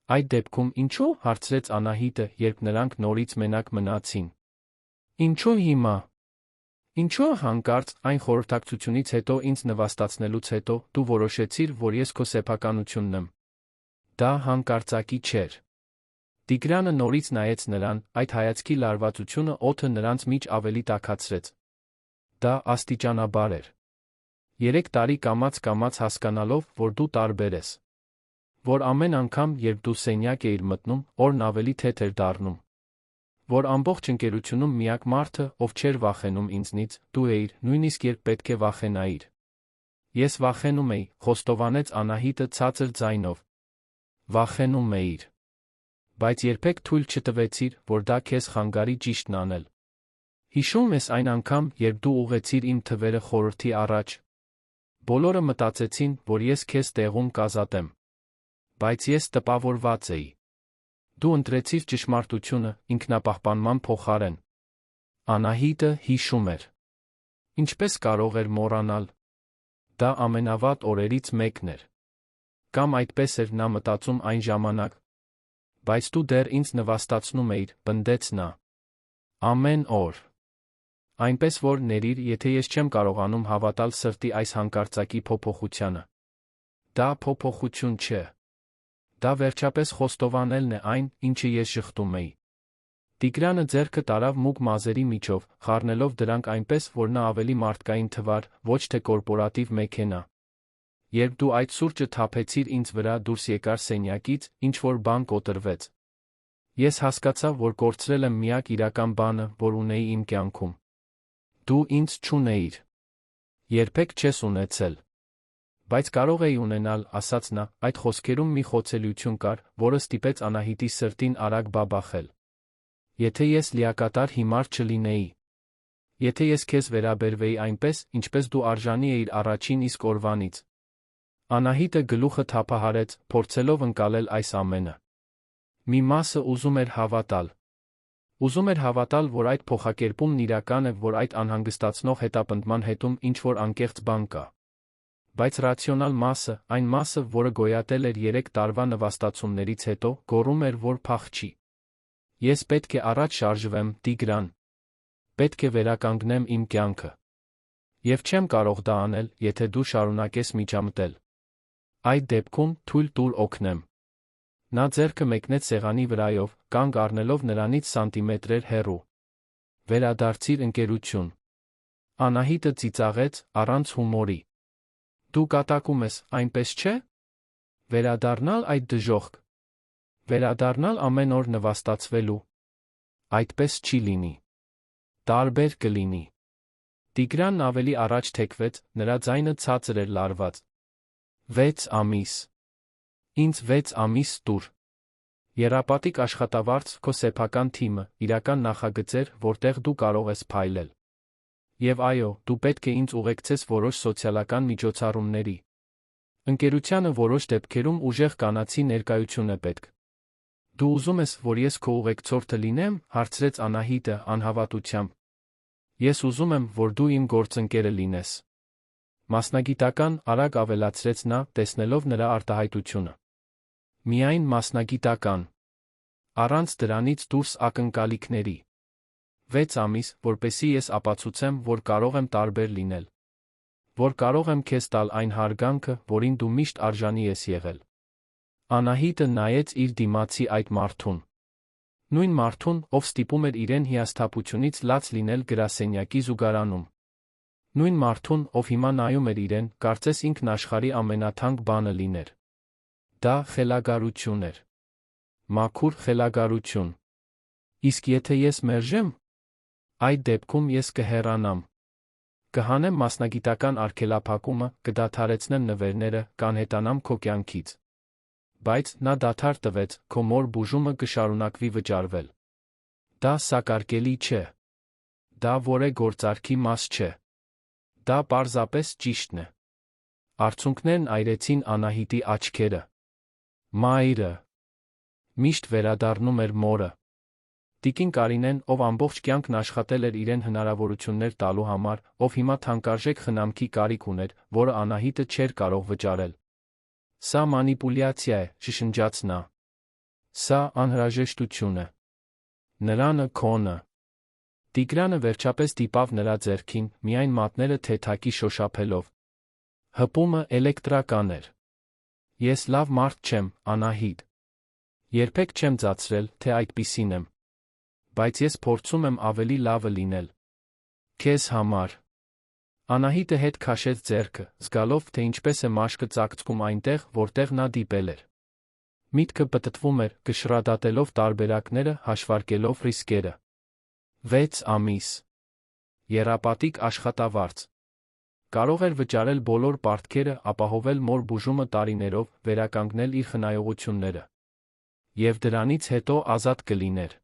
Այդ դեպքում ինչո՞ւ, հարցրեց Անահիտը, երբ նրանք նորից մենակ մնացին։ Ինչո՞ւ հիմա։ Ինչո՞ւ հանկարծ, այն խորհրդակցությունից հետո ինձ նվաստացնելուց հետո, դու որոշեցիր, որ ես քո սեփականությունն եմ։ Դա հանկարծակի չէր։ Տիգրանը նորից նայեց նրան, այդ հայացքի լարվածությունը օդը նրանց միջ ավելի տաքացրեց։ Դա աստիճանաբար էր։ 3 տարի կամաց հասկանալով, որ դու տարբեր ես։ Որ ամեն անգամ, երբ դու սենյակ էիր մտնում, օրն ավելի թեթ էր դառնում։ Որ ամբողջ ընկերությունում միակ մարդը, ով չէր վախենում ինձնից, դու էիր, նույնիսկ երբ պետք է վախենայիր։ Ես վախենում էի, խոստովանեց Անահիտը ցածր ձայնով։ Վախենում էիր։ Բայց երբեք թույլ չտվեցիր, որ դա քեզ խանգարի ճիշտն անել։ Հիշում ես այն անգամ, երբ դու ուղղեցիր իմ թվերը խորհրդի առաջ։ Բոլորը մտածեցին, որ ես քեզ տեղում կազատեմ։ Բայց ես տպավորված էի։ Դու ընտրեցիր ճշմարտությունը, ինքնապահպանման փոխարեն։ Անահիտը հիշում էր։ Ինչպես կարող էր մոռանալ։ Դա ամենավատ օրերից մեկն էր։ Կամ այդպես էր նա մտածում այն ժամանակ։ Բայց դու դեռ ինձ նվաստացնում էիր, պնդեց նա։ Ամեն օր։ Այնպես որ ներիր, եթե ես չեմ կարողանում հավատալ սրտի այս հանկարծակի փոփոխությանը։ Դա փոփոխություն չէ։ Դա վերջապես խոստովանելն է այն, ինչը ես շղթում էի։ Տիգրանը ձեռքը տարավ մուգ մազերի միջով, խառնելով դրանք այնպես, որ նա ավելի մարդկային թվար, ոչ թե կորպորատիվ մեքենա։ Երբ դու այդ սուրճը թափեցիր ինձ վրա, դուրս եկար սենյակից, ինչ-որ բան կոտրվեց։ Ես հասկացա, որ կորցրել եմ միակ իրական բանը, որ ունեի իմ կյանքում։ Դու ինձ չունեիր։ Երբեք չես ունեցել։ Բայց կարող էի ունենալ, ասաց նա, այդ խոսքերում մի խոցելիություն կար, որը ստիպեց Անահիտի սրտին արագ բաբախել։ Եթե ես լիակատար հիմար չլինեի։ Եթե ես քեզ վերաբերվեի այնպես, ինչպես դու արժանի էիր առաջին իսկ օրվանից։ Անահիտը գլուխը թափահարեց, փորձելով ընկալել այս ամենը։ Մի մասը ուզում էր հավատալ։ Ուզում էր հավատալ, որ այդ փոխակերպումն իրական է, որ այդ անհանգստացնող հետապնդման հետում ինչ-որ անկեղծ բան կա։ Բայց ռացիոնալ մասը, այն մասը, որը գոյատել էր 3 տարվա նվաստացումներից հետո, գոռում էր, որ փախչի։ Ես պետք է առաջ շարժվեմ, Տիգրան։ Պետք է վերականգնեմ իմ կյանքը։ Եվ չեմ կարող դա անել, եթե դու շարունակես միջամտել։ Այդ դեպքում, թույլ տուր օգնեմ։ Նա ձեռքը մեկնեց սեղանի վրայով, կանգ առնելով նրանից սանտիմետրեր հեռու։ Վերադարձիր ընկերություն։ Անահիտը ծիծաղեց, առանց հումորի։ Դու կատակում ես, այնպես չէ՞։ Վերադառնալ այդ դժոխք։ Վերադառնալ ամեն օր նվաստացվելու։ Այդպես չի լինի։ Տարբեր կլինի։ Տիգրանն ավելի առաջ թեքվեց, նրա ձայնը ցածր էր լարված։ 6 ամիս։ Ինձ 6 ամիս տուր։ Եռապատիկ աշխատավարձ, քո սեփական թիմը, իրական նախագծեր, որտեղ դու կարող ես փայլել։ Եվ այո, դու պետք է ինձ ուղեկցես որոշ սոցիալական միջոցառումների։ Ընկերությանը որոշ դեպքերում ուժեղ կանացի ներկայություն է պետք։ Դու ուզում ես, որ ես քո ուղեկցորդը լինեմ, հարցրեց Անահիտը անհավատությամբ։ Ես ուզում եմ, որ դու իմ գործընկերը լինես։ Մասնագիտական, արագ ավելացրեց նա, տեսնելով նրա արտահայտությունը։ Միայն մասնագիտական։ Առանց դրանից դուրս ակնկալիքների։ 6 ամիս, որպեսզի ես ապացուցեմ, որ կարող եմ տարբեր լինել։ Որ կարող եմ քեզ տալ այն հարգանքը, որին դու միշտ արժանի ես եղել։ Անահիտը նայեց իր դիմացի այդ մարդուն։ Նույն մարդուն, ով ստիպում էր իրեն հիասթափությունից լաց լինել գրասենյակի զուգարանում։ Նույն մարդուն, ով հիմա նայում էր իրեն, կարծես ինքն աշխարհի ամենաթանկ բանը լիներ։ Դա խելագարություն էր։ Մաքուր խելագարություն։ Իսկ եթե ես մերժեմ, այդ դեպքում ես կհեռանամ։ Կհանեմ մասնագիտական արգելափակումը, կդադարեցնեմ նվերները, կանհետանամ քո կյանքից։ Բայց նա դադար տվեց, քո մոր բուժումը կշարունակվի վճարվել։ Դա սակարկելի չէ։ Դա որե գործարքի մաս չէ։ Դա պարզապես ճիշտն է։ Արցունքներն այրեցին Անահիտի աչքերը։ Մայրը։ Միշտ վերադառնում էր մորը։ Տիկին Կարինեն, ով ամբողջ կյանքն աշխատել էր իրեն հնարավորություններ տալու համար, ով հիմա թանկարժեք խնամքի կարիք ուներ, որը Անահիտը չէր կարող վճարել։ Սա մանիպուլյացիա է, շշնջաց նա։ Սա անհրաժեշտություն է։ Նրանը քոնը։ Տիգրանը վերջապես դիպավ նրա ձեռքին, միայն մատները թեթակի շոշափելով։ Հպումը էլեկտրական էր։ Ես լավ մարդ չեմ, Անահիտ։ Երբեք չեմ ձացրել, թե այդպիսին եմ։ Բայց ես փորձում եմ ավելի լավը լինել։ Քեզ համար։ Անահիտը հետ քաշեց ձեռքը, զգալով, թե ինչպես է մաշկը ծակծկում այնտեղ, որտեղ նա դիպել էր։ Միտքը պտտվում էր, կշռադատելով տարբերակները, հաշվարկելով ռիսկերը։ 6 ամիս։ Եռապատիկ աշխատավարձ։ Կարող էր վճարել բոլոր պարտքերը, ապահովել մոր բուժումը տարիներով, վերականգնել իր խնայողությունները։ Եվ դրանից հետո ազատ կլիներ։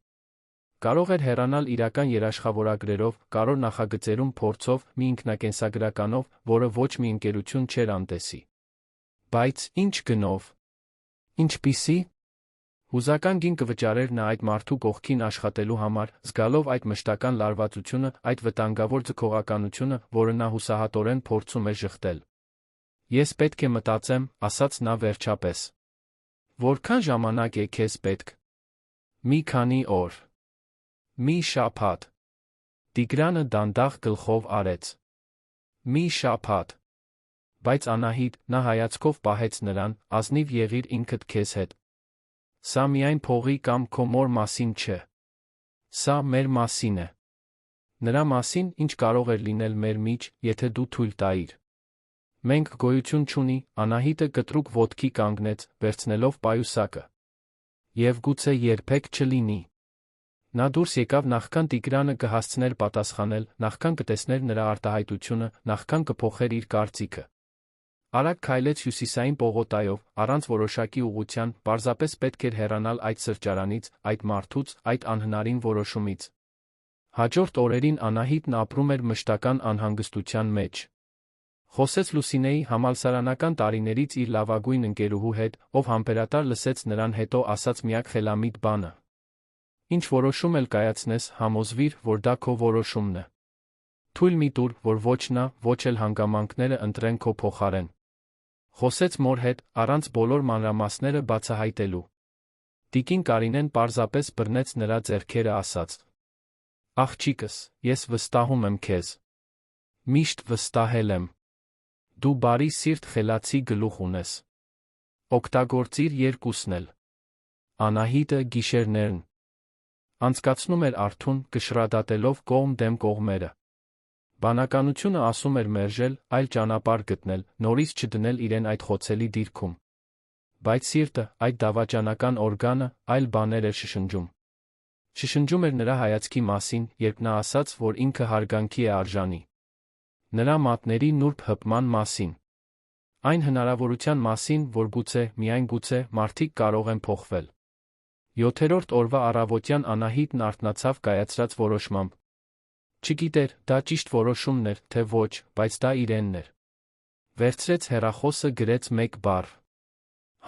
Կարող էր հեռանալ իրական երաշխավորագրերով, կարո նախագծերում փորձով, մի ինքնակենսագրականով, որը ոչ մի ընկերություն չէր անտեսի։ Բայց ինչ գնով։ Ինչպիսի։ Հուզական գին կվճարեր նա այդ մարդու կողքին աշխատելու համար, զգալով այդ մշտական լարվածությունը, այդ վտանգավոր ձգողականությունը, որը նա հուսահատորեն փորձում է ժխտել։ Ես պետք է մտածեմ, ասաց նա վերջապես։ Որքան ժամանակ է քեզ պետք։ Մի քանի օր։ Մի շաբաթ։ Տիգրանը դանդաղ գլխով արեց։ Մի շաբաթ։ Բայց Անահիտ, նա հայացքով պահեց նրան, ազնիվ եղիր ինքդ քեզ հետ։ Սա միայն փողի կամ քո մոր մասին չէ։ Սա մեր մասին է։ Նրա մասին, ինչ կարող էր լինել մեր միջ, եթե դու թույլ տայիր։ Մենք գոյություն չունի, Անահիտը կտրուկ ոտքի կանգնեց, վերցնելով պայուսակը։ Եվ գուցե երբեք չլինի։ Նա դուրս եկավ նախքան Տիգրանը կհասցներ պատասխանել, նախքան կտեսներ նրա արտահայտությունը, նախքան կփոխեր իր կարծիքը։ Արագ քայլեց հյուսիսային պողոտայով, առանց որոշակի ուղղության, պարզապես պետք էր հեռանալ այդ սրճարանից, այդ մարդուց, այդ անհնարին որոշումից։ Հաջորդ օրերին Անահիտն ապրում էր մշտական անհանգստության մեջ։ Խոսեց Լուսինեի համալսարանական տարիներից իր լավագույն ընկերուհու հետ, ով համբերատար լսեց նրան հետո ասած միակ խելամիտ բանը։ Ինչ որոշում էլ կայացնես, համոզվիր, որ դա քո որոշումն է։ Թույլ մի տուր, որ ոչ նա, ոչ էլ հանգամանքները ընտրեն քո փոխարեն։ Խոսեց մոր հետ, առանց բոլոր մանրամասները բացահայտելու։ Տիկին Կարինեն պարզապես բռնեց նրա ձեռքերը ասաց. Աղջիկս, ես վստահում եմ քեզ։ Միշտ վստահել եմ։ Դու բարի սիրտ խելացի գլուխ ունես։ Օգտագործիր երկուսն էլ։ Անահիտը գիշերներն անցկացնում էր արթուն, կշռադատելով կողմ դեմ կողմերը։ Բանականությունը ասում էր մերժել, այլ ճանապարհ գտնել, նորից չդնել իրեն այդ խոցելի դիրքում։ Բայց սիրտը, այդ դավաճանական օրգանը, այլ բաներ էր շշնջում։ Շշնջում էր նրա հայացքի մասին, երբ նա ասաց, որ ինքը հարգանքի է արժանի։ Նրա մատների նուրբ հպման մասին։ Այն հնարավորության մասին, որ գուցե, միայն գուցե, մարդիկ կարող են փոխվել։ 7-րդ օրվա առավոտյան Անահիտն արթնացավ կայացրած որոշմամբ։ Չգիտեր, դա ճիշտ որոշումն էր, թե ոչ, բայց դա իրենն էր։ Վերցրեց հեռախոսը, գրեց մեկ բառ.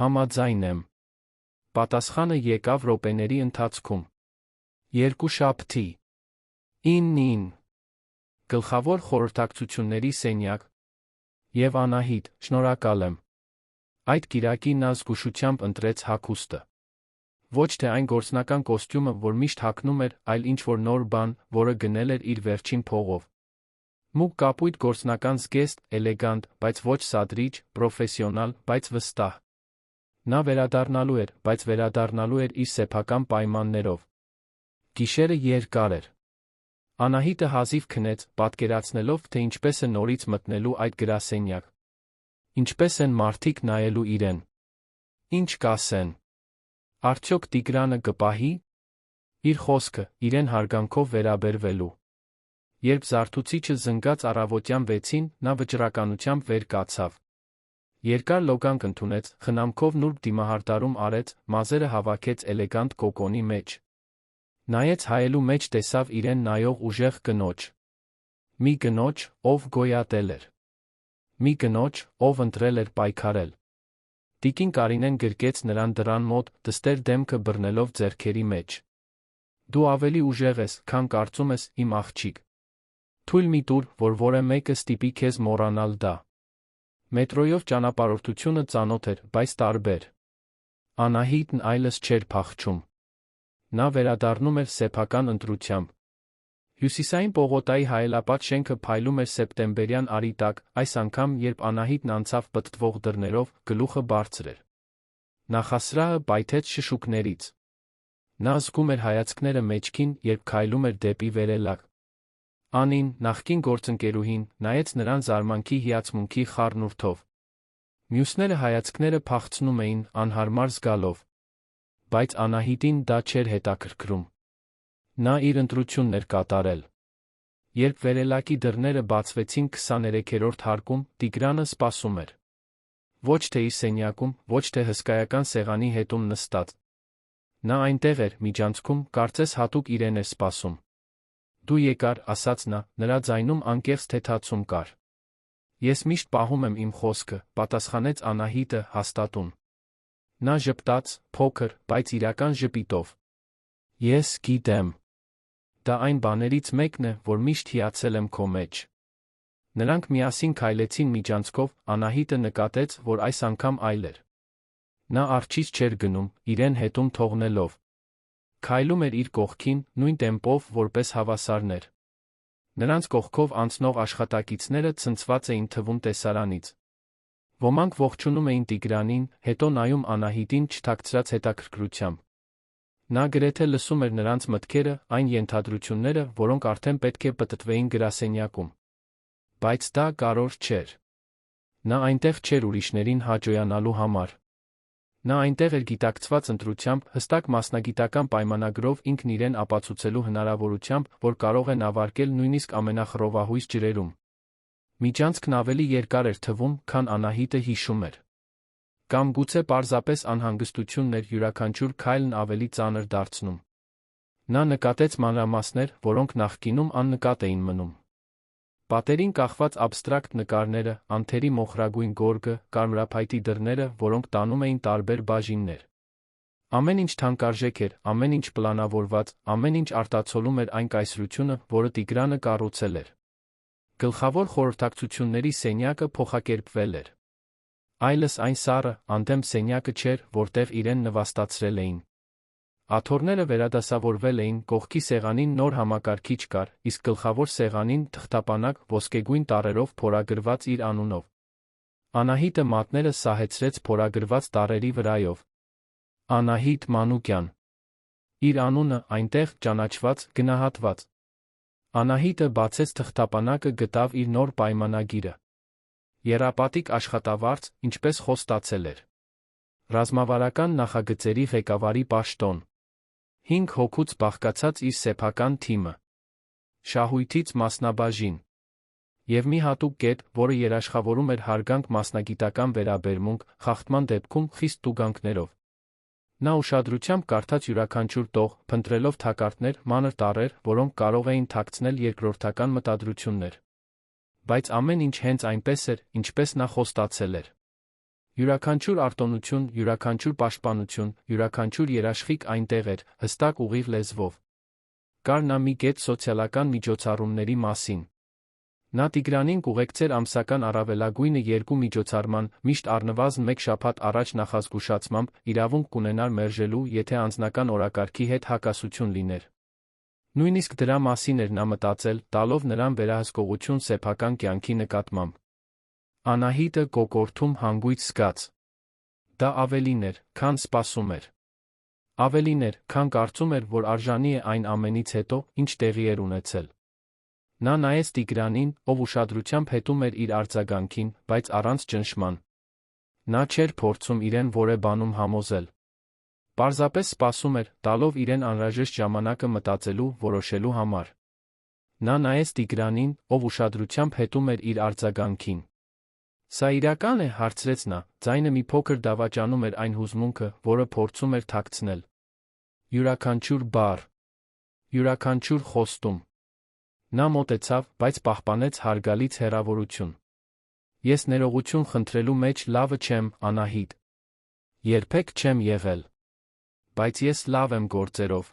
Համաձայն եմ։ Պատասխանը եկավ րոպեների ընթացքում։ Երկուշաբթի 9-ին։ Գլխավոր խորհրդակցությունների սենյակ։ Եվ Անահիտ, շնորհակալ եմ։ Այդ կիրակի նա զգուշությամբ ընտրեց հագուստը։ Ոչ թե այն գործնական կոստյումը, որ միշտ հագնում էր, այլ ինչ-որ նոր բան, որը գնել էր իր վերջին փողով։ Մուգ կապույտ գործնական զգեստ, էլեգանտ, բայց ոչ սադրիչ, պրոֆեսիոնալ, բայց վստահ։ Նա վերադառնալու էր, բայց վերադառնալու էր իր սեփական պայմաններով։ Գիշերը երկար էր։ Անահիտը հազիվ քնեց, պատկերացնելով, թե ինչպես է նորից մտնելու այդ գրասենյակ։ Ինչպես են մարդիկ նայելու իրեն։ Ինչ կասեն։ Արդյոք Տիգրանը կպահի իր խոսքը, իրեն հարգանքով վերաբերվելու։ Երբ զարթուցիչը զնգաց առավոտյան 6-ին, նա վճռականությամբ վեր կացավ։ Երկար լոգանք ընդունեց, խնամքով նուրբ դիմահարդարում արեց, մազերը հավաքեց էլեգանտ կոկոնի մեջ։ Նայեց հայելու մեջ տեսավ իրեն նայող ուժեղ կնոջ։ Մի կնոջ, ով գոյատել էր։ Մի կնոջ, ով ընտրել էր պայքարել։ Տիկին Կարինեն գրկեց նրան դռան մոտ, դստեր դեմքը բռնելով ձեռքերի մեջ։ Դու ավելի ուժեղ ես, քան կարծում ես, իմ աղջիկ։ Թույլ մի տուր, որ որը մեկը ստիպի քեզ մոռանալ դա։ Մետրոյով ճանապարհորդությունը ծանոթ էր, բայց տարբեր։ Անահիտն այլս չէր փախչում։ Նա վերադառնում էր սեփական ընտրությամբ։ Հյուսիսային պողոտայի հայելապատ շենքը փայլում էր սեպտեմբերյան արի տակ, այս անգամ, երբ Անահիտն անցավ պտտվող դռներով, գլուխը բարձր էր։ Նախասրահը պայթեց շշուկներից։ Նա զգում էր հայացքները մեջքին, երբ քայլում էր դեպի վերելակ։ Անին, նախկին գործընկերուհին, նայեց նրան զարմանքի հիացմունքի խառնուրդով։ Մյուսները հայացքները փախցնում էին, անհարմար զգալով։ Բայց Անահիտին դա չէր հետաքրքրում։ Նա իր ընտրությունն էր կատարել։ Երբ վերելակի դռները բացվեցին 23-րդ հարկում, Տիգրանը սպասում էր։ Ոչ թե իր սենյակում, ոչ թե հսկայական սեղանի հետում նստած։ Նա այնտեղ էր, միջանցքում, կարծես հատուկ իրեն էր սպասում։ Դու եկար, ասաց նա, նրա ձայնում անկեղծ թեթացում կար։ Ես միշտ պահում եմ իմ խոսքը, պատասխանեց Անահիտը հաստատուն։ Նա ժպտաց, փոքր, բայց իրական ժպիտով։ Ես գիտեմ։ Դա այն բաներից մեկն է, որ միշտ հիացել եմ քո մեջ։ Նրանք միասին քայլեցին միջանցքով, Անահիտը նկատեց, որ այս անգամ այլ էր։ Նա արջից չէր գնում, իրեն հետում թողնելով։ Քայլում էր իր կողքին, նույն տեմպով, որպես հավասարներ։ Նրանց կողքով անցնող աշխատակիցները ցնցված էին թվում տեսարանից։ Ոմանք ողջունում էին Տիգրանին, հետո նայում Անահիտին չթաքցրած հետաքրքրությամբ։ Նա գրեթե լսում էր նրանց մտքերը, այն ենթադրությունները, որոնք արդեն պետք է պտտվեին գրասենյակում։ Բայց դա կարևոր չէր։ Նա այնտեղ չէր ուրիշներին հաճոյանալու համար։ Նա այնտեղ էր գիտակցված ընտրությամբ, հստակ մասնագիտական պայմանագրով ինքն իրեն ապացուցելու հնարավորությամբ, որ կարող է նավարկել նույնիսկ ամենախռովահույս ջրերում։ Միջանցքն ավելի երկար էր թվում, քան Անահիտը հիշում էր։ Կամ գուցե պարզապես անհանգստությունն էր յուրաքանչյուր քայլն ավելի ծանր դարձնում։ Նա նկատեց մանրամասներ, որոնք նախկինում աննկատ էին մնում։ Պատերին կախված աբստրակտ նկարները, անթերի մոխրագույն գորգը, կարմրափայտի դռները, որոնք տանում էին տարբեր բաժիններ։ Ամեն ինչ թանկարժեք էր, ամեն ինչ պլանավորված, ամեն ինչ արտացոլում էր այն կայսրությունը, որը Տիգրանը կառուցել էր։ Գլխավոր խորհրդակցությունների սենյակը փոխակերպվել էր։ Այլս այն սառը, անդեմ սենյակը չէր, որտեղ իրեն նվաստացրել էին։ Աթոռները վերադասավորվել էին, կողքի սեղանին նոր համակարգիչ կար, իսկ գլխավոր սեղանին թղթապանակ ոսկեգույն տառերով փորագրված իր անունով։ Անահիտը մատները սահեցրեց փորագրված տառերի վրայով։ Անահիտ Մանուկյան։ Իր անունը այնտեղ ճանաչված, գնահատված։ Անահիտը բացեց թղթապանակը, գտավ իր նոր պայմանագիրը։ Եռապատիկ աշխատավարձ, ինչպես խոստացել էր։ Ռազմավարական նախագծերի ղեկավարի պաշտոն։ 5 հոգուց բաղկացած իր սեփական թիմը։ Շահույթից մասնաբաժին։ Եվ մի հատուկ կետ, որը երաշխավորում էր հարգանք մասնագիտական վերաբերմունք, խախտման դեպքում խիստ տուգանքներով։ Նա ուշադրությամբ կարդաց յուրաքանչյուր տող, փնտրելով թակարդներ, մանր տառեր, որոնք կարող էին թաքցնել երկրորդական մտադրություններ։ Բայց ամեն ինչ հենց այնպես էր, ինչպես նա խոստացել էր։ Յուրաքանչյուր արտոնություն, յուրաքանչյուր պաշտպանություն, յուրաքանչյուր երաշխիք այնտեղ էր, հստակ ուղիղ լեզվով։ Կար նա մի կետ սոցիալական միջոցառումների մասին։ Նա Տիգրանին կուղեկցեր ամսական առավելագույնը 2 միջոցառման, միշտ առնվազն 1 շաբաթ առաջ նախազգուշացմամբ, իրավունք կունենար մերժելու, եթե անձնական օրակարգի հետ հակասություն լիներ։ Նույնիսկ դրա մասին էր նա մտածել, տալով նրան վերահսկողություն սեփական կյանքի նկատմամբ։ Անահիտը կոկորդում հանգույց զգաց։ Դա ավելին էր, քան սպասում էր։ Ավելին էր, քան կարծում էր, որ արժանի է այն ամենից հետո, ինչ տեղի էր ունեցել։ Նա նայեց Տիգրանին, ով ուշադրությամբ հետում էր իր արձագանքին, բայց առանց ճնշման։ Նա չէր փորձում իրեն որևէ բանում համոզել։ Պարզապես սպասում էր, տալով իրեն անհրաժեշտ ժամանակը մտածելու, որոշելու համար։ Նա նայեց Տիգրանին, ով ուշադրությամբ հետում էր իր արձագանքին։ Սա իրական է, հարցրեց նա, ձայնը մի փոքր դավաճանում էր այն հուզմունքը, որը փորձում էր թաքցնել։ Յուրաքանչյուր բառ, յուրաքանչյուր խոստում։ Նա մոտեցավ, բայց պահպանեց հարգալից հեռավորություն։ Ես ներողություն խնդրելու մեջ լավը չեմ, Անահիտ։ Երբեք չեմ եղել։ Բայց ես լավ եմ գործերով։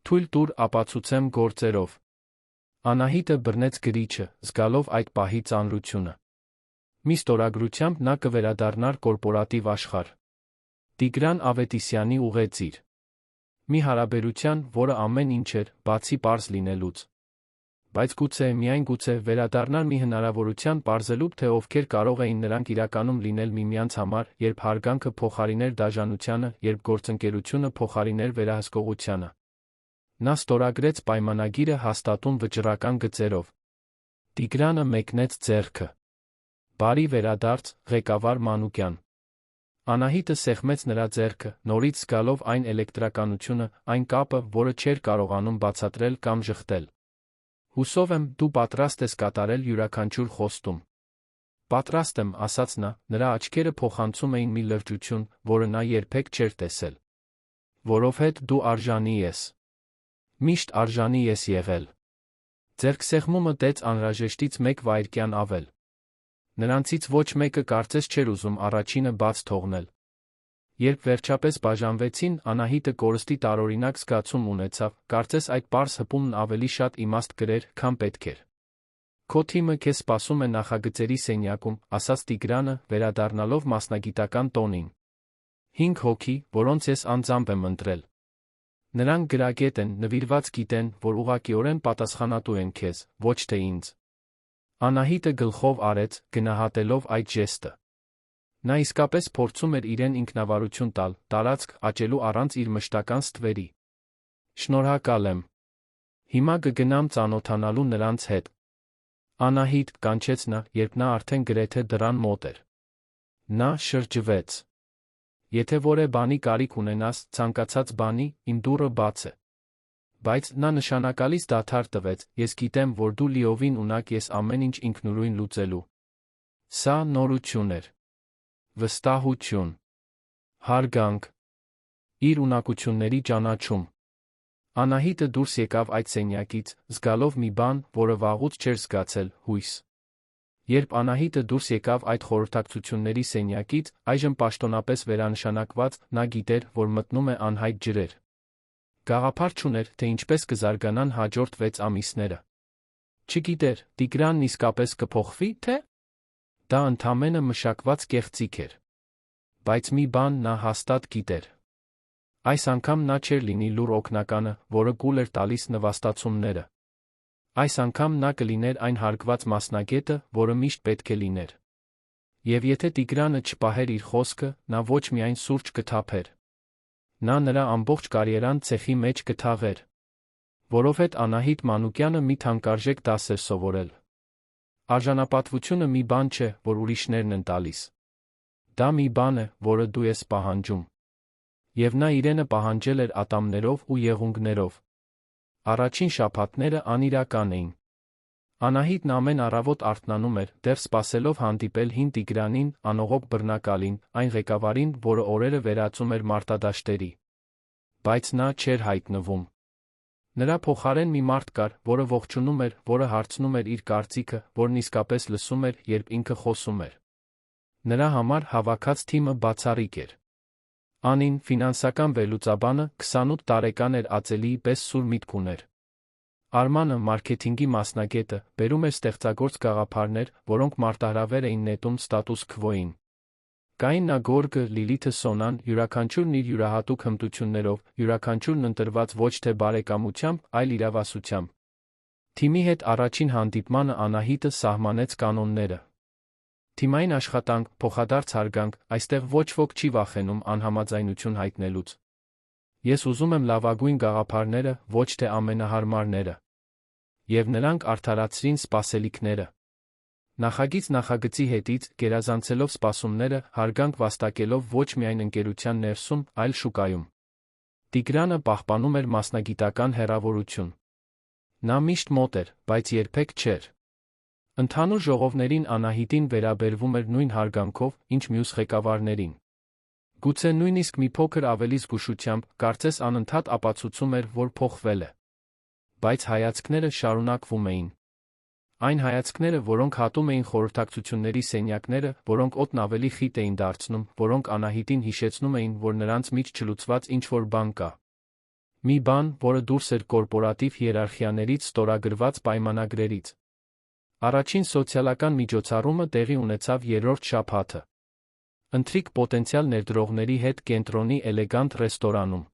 Թույլ տուր ապացուցեմ գործերով։ Անահիտը բռնեց գրիչը, զգալով այդ պահի ծանրությունը։ Մի ստորագրությամբ նա կվերադառնար կորպորատիվ աշխարհ։ Տիգրան Ավետիսյանի ուղեծիր։ Մի հարաբերության, որը ամեն ինչ էր, բացի պարզ լինելուց։ Բայց գուցե, միայն գուցե, վերադառնար մի հնարավորության պարզելու, թե ովքեր կարող էին նրանք իրականում լինել միմյանց համար, երբ հարգանքը փոխարիներ դաժանությանը, երբ գործընկերությունը փոխարիներ վերահսկողությանը։ Նա ստորագրեց պայմանագիրը հաստատուն վճռական գծերով։ Տիգրանը մեկնեց ձեռքը։ Բարի վերադարձ, ղեկավար Մանուկյան։ Անահիտը սեղմեց նրա ձեռքը, նորից զգալով այն էլեկտրականությունը, այն կապը, որը չէր կարողանում բացատրել կամ ժխտել։ Հուսով եմ, դու պատրաստ ես կատարել յուրաքանչյուր խոստում։ Պատրաստ եմ, ասաց նա, նրա աչքերը փոխանցում էին մի լրջություն, որը նա երբեք չէր տեսել։ Որովհետև դու արժանի ես։ Միշտ արժանի ես եղել։ Ձեռքսեղմումը տեց անհրաժեշտից 1 վայրկյան ավել։ Նրանցից ոչ մեկը կարծես չէր ուզում առաջինը բաց թողնել։ Երբ վերջապես բաժանվեցին, Անահիտը կորստի տարօրինակ զգացում ունեցավ, կարծես այդ պարզ հպումն ավելի շատ իմաստ կրեր, քան պետք էր։ Քո թիմը քեզ սպասում է նախագծերի սենյակում, ասաց Տիգրանը, վերադառնալով մասնագիտական տոնին։ 5 հոգի, որոնց ես անձամբ եմ ընտրել։ Նրանք գրագետ են, նվիրված գիտեն, որ ուղղակիորեն պատասխանատու են քեզ, ոչ թե ինձ։ Անահիտը գլխով արեց, գնահատելով այդ ժեստը։ Նա իսկապես փորձում էր իրեն ինքնավարություն տալ, տարածք աճելու առանց իր մշտական ստվերի։ Շնորհակալ եմ։ Հիմա կգնամ ծանոթանալու նրանց հետ։ Անահիտ, կանչեց նա, երբ նա արդեն գրեթե դռան մոտ էր։ Նա շրջվեց։ Եթե որե բանի կարիք ունենաս, ցանկացած բանի, իմ դուռը բաց է։ Բայց նա նշանակալից դադար տվեց, ես գիտեմ, որ դու լիովին ունակ ես ամեն ինչ ինքնուրույն լուծելու։ Սա նորություն էր։ Վստահություն։ Հարգանք։ Իր ունակությունների ճանաչում։ Անահիտը դուրս եկավ այդ սենյակից, զգալով մի բան, որը վաղուց չէր զգացել, հույս։ Երբ Անահիտը դուրս եկավ այդ խորհրդակցությունների սենյակից, այժմ պաշտոնապես վերանշանակված, նա գիտեր, որ մտնում է անհայտ ջրեր։ Գաղափար չուներ, թե ինչպես կզարգանան հաջորդ 6 ամիսները։ Չգիտեր, Տիգրանն իսկապես կփոխվի, թե։ Դա ընդամենը մշակված կեղծիք էր։ Բայց մի բան նա հաստատ գիտեր։ Այս անգամ նա չէր լինի լուր օգնականը, որը կուլ էր տալիս նվաստացումները։ Այս անգամ նա կլիներ այն հարգված մասնագետը, որը միշտ պետք է լիներ։ Եվ եթե Տիգրանը չպահեր իր խոսքը, նա ոչ միայն սուրճ կթափեր։ Նա նրա ամբողջ կարիերան ցեխի մեջ կթաղեր։ Որովհետև Անահիտ Մանուկյանը մի թանկարժեք դաս էր սովորել։ Արժանապատվությունը մի բան չէ, որ ուրիշներն են տալիս։ Դա մի բան է, որը դու ես պահանջում։ Եվ նա իրենը պահանջել էր ատամներով ու եղունգներով։ Առաջին շաբաթները անիրական էին։ Անահիտն ամեն առավոտ արթնանում էր, դեռ սպասելով հանդիպել հին Տիգրանին, անողոք բռնակալին, այն ղեկավարին, որը օրերը վերածում էր մարտադաշտերի։ Բայց նա չէր հայտնվում։ Նրա փոխարեն մի մարդ կար, որը ողջունում էր, որը հարցնում էր իր կարծիքը, որն իսկապես լսում էր, երբ ինքը խոսում էր։ Նրա համար հավաքած թիմը բացառիկ էր։ Անին, ֆինանսական վերլուծաբանը, 28 տարեկան էր, ածելիի պես սուր միտք ուներ։ Արմանը, մարքեթինգի մասնագետը, բերում էր ստեղծագործ գաղափարներ, որոնք մարտահրավեր էին նետում ստատուս քվոյին։ Կային նա Գորգը, Լիլիթը, Սոնան, յուրաքանչյուրն իր յուրահատուկ հմտություններով, յուրաքանչյուրն ընտրված ոչ թե բարեկամությամբ, այլ իրավասությամբ։ Թիմի հետ առաջին հանդիպմանը Անահիտը սահմանեց կանոնները։ Թիմային աշխատանք, փոխադարձ հարգանք, այստեղ ոչ ոք չի վախենում անհամաձայնություն հայտնելուց։ Ես ուզում եմ լավագույն գաղափարները, ոչ թե ամենահարմարները։ Եվ նրանք արդարացրին սպասելիքները։ Նախագիծ նախագծի հետից, գերազանցելով սպասումները, հարգանք վաստակելով ոչ միայն ընկերության ներսում, այլ շուկայում։ Տիգրանը պահպանում էր մասնագիտական հեռավորություն։ Նա միշտ մոտ էր, բայց երբեք չէր։ Ընդհանուր ժողովներին Անահիտին վերաբերվում էր նույն հարգանքով, ինչ մյուս ղեկավարներին։ Գուցե նույնիսկ մի փոքր ավելի զգուշությամբ, կարծես անընդհատ ապացուցում էր, որ փոխվել է։ Բայց հայացքները շարունակվում էին։ Այն հայացքները, որոնք հատում էին խորհրդակցությունների սենյակները, որոնք օդն ավելի խիտ էին դարձնում, որոնք Անահիտին հիշեցնում էին, որ նրանց միջ չլուծված ինչ-որ բան կա։ Մի բան, որը դուրս էր կորպորատիվ հիերարխիաներից ստորագրված պայմանագրերից։ Առաջին սոցիալական միջոցառումը տեղի ունեցավ երրորդ շաբաթը։ Ընթրիք պոտենցիալ ներդրողների հետ կենտրոնի էլեգանտ ռեստորանում։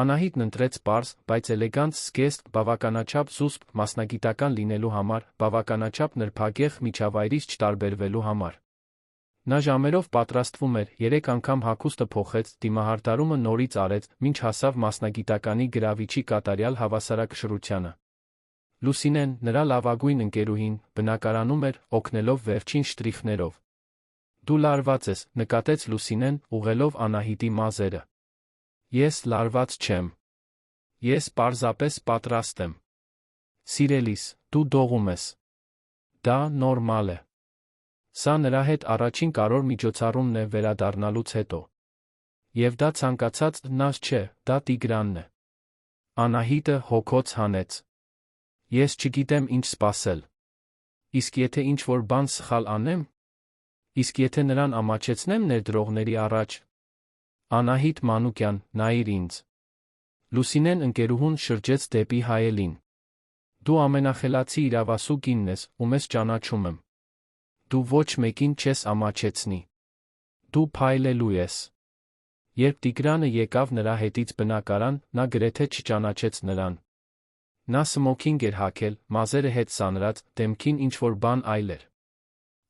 Անահիտն ընտրեց պարզ, բայց էլեգանտ զգեստ, բավականաչափ զուսպ, մասնագիտական լինելու համար, բավականաչափ նրբագեղ միջավայրից չտարբերվելու համար։ Նա ժամերով պատրաստվում էր, 3 անգամ հագուստը փոխեց, դիմահարդարումը նորից արեց, մինչ հասավ մասնագիտականի գրավիչի կատարյալ հավասարակշռությանը։ Լուսինեն, նրա լավագույն ընկերուհին, բնակարանում էր, օգնելով վերջին շտրիխներով։ Դու լարված ես, նկատեց Լուսինեն, ուղղելով Անահիտի մազերը։ Ես լարված չեմ։ Ես պարզապես պատրաստ եմ։ Սիրելիս, դու դողում ես։ Դա նորմալ է։ Սա նրա հետ առաջին կարևոր միջոցառումն է վերադառնալուց հետո։ Եվ դա ցանկացած նազ չէ, դա Տիգրանն է։ Անահիտը հոգոց հանեց։ Ես չգիտեմ ինչ սպասել։ Իսկ եթե ինչ-որ բան սխալ անեմ։ Իսկ եթե նրան ամաչեցնեմ ներդրողների առաջ։ Անահիտ Մանուկյան, նայիր ինձ։ Լուսինեն ընկերուհուն շրջեց դեպի հայելին։ Դու ամենախելացի իրավասու կինն ես, ում ես ճանաչում եմ։ Դու ոչ մեկին չես ամաչեցնի։ Դու փայլելու ես։ Երբ Տիգրանը եկավ նրա հետից բնակարան, նա գրեթե չճանաչեց նրան։ Նա սմոքինգ էր հագել, մազերը հետ սանրած, դեմքին ինչ-որ բան այլ էր։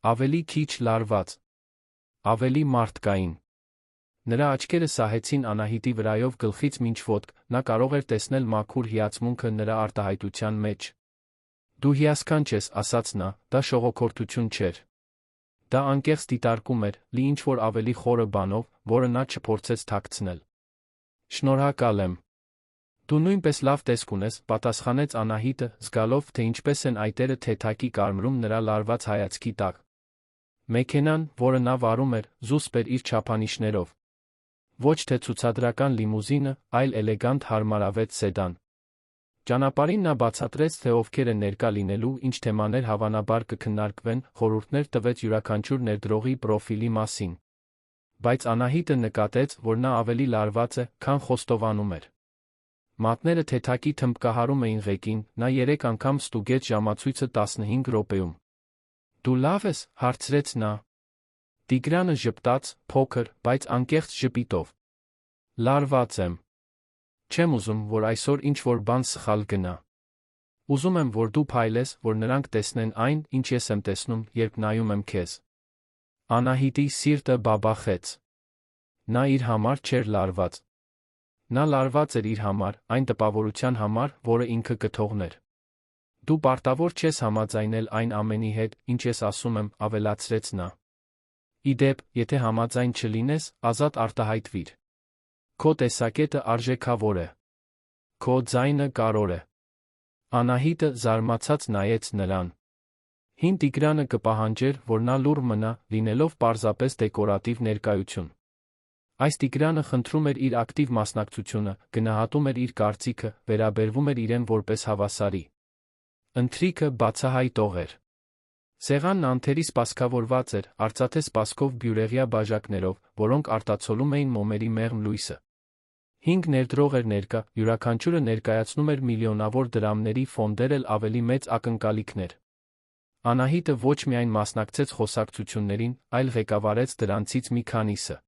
Ավելի քիչ լարված։ Ավելի մարդկային։ Նրա աչքերը սահեցին Անահիտի վրայով գլխից մինչ ոտք, նա կարող էր տեսնել մաքուր հիացմունքը նրա արտահայտության մեջ։ Դու հիասքանչ ես, ասաց նա, դա շողոքորթություն չէր։ Դա անկեղծ դիտարկում էր, լի ինչ-որ ավելի խորը բանով, որը նա չփորձեց թաքցնել։ Շնորհակալ եմ։ Դու նույնպես լավ տեսք ունես, պատասխանեց Անահիտը, զգալով, թե ինչպես են այտերը թեթակի կարմրում նրա լարված հայացքի տակ։ Մեքենան, որը նա վարում էր, զուսպ էր իր չափանիշներով։ Ոչ թե ցուցադրական լիմուզինը, այլ էլեգանտ հարմարավետ սեդան։ Ճանապարհին նա բացատրեց, թե ովքեր են ներկա լինելու, ինչ թեմաներ հավանաբար կքննարկվեն, խորհուրդներ տվեց յուրաքանչյուր ներդրողի պրոֆիլի մասին։ Բայց Անահիտը նկատեց, որ նա ավելի լարված է, քան խոստովանում էր։ Մատները թեթակի թմբկահարում էին ղեկին, նա 3 անգամ ստուգեց ժամացույցը 15 րոպեում։ Դու լավ ես, հարցրեց նա։ Տիգրանը ժպտաց, փոքր, բայց անկեղծ ժպիտով։ Լարված եմ։ Չեմ ուզում, որ այսօր ինչ-որ բան սխալ գնա։ Ուզում եմ, որ դու փայլես, որ նրանք տեսնեն այն, ինչ ես եմ տեսնում, երբ նայում եմ քեզ։ Անահիտի սիրտը բաբախեց։ Նա իր համար չէր լարված։ Նա լարված էր իր համար, այն տպավորության համար, որը ինքը կթողներ։ Դու պարտավոր չես համաձայնել այն ամենի հետ, ինչ ես ասում եմ, ավելացրեց նա։ Ի դեպ, եթե համաձայն չլինես, ազատ արտահայտվիր։ Քո տեսակետը արժեքավոր է։ Քո ձայնը կարևոր է։ Անահիտը զարմացած նայեց նրան։ Հին Տիգրանը կպահանջեր, որ նա լուռ մնա, լինելով պարզապես դեկորատիվ ներկայություն։ Այս Տիգրանը խնդրում էր իր ակտիվ մասնակցությունը, գնահատում էր իր կարծիքը, վերաբերվում էր իրեն որպես հավասարի։ Ընթրիքը բացահայտող էր։ Սեղանն անթերի սպասքավորված էր, արծաթե սպասքով բյուրեղյա բաժակներով, որոնք արտացոլում էին մոմերի մեղմ լույսը։ 5 ներդրող էր ներկա, յուրաքանչյուրը ներկայացնում էր միլիոնավոր դրամների ֆոնդեր էլ ավելի մեծ ակնկալիքներ։ Անահիտը ոչ միայն մասնակցեց խոսակցություններին, այլ ղեկավարեց դրանցից մի քանիսը։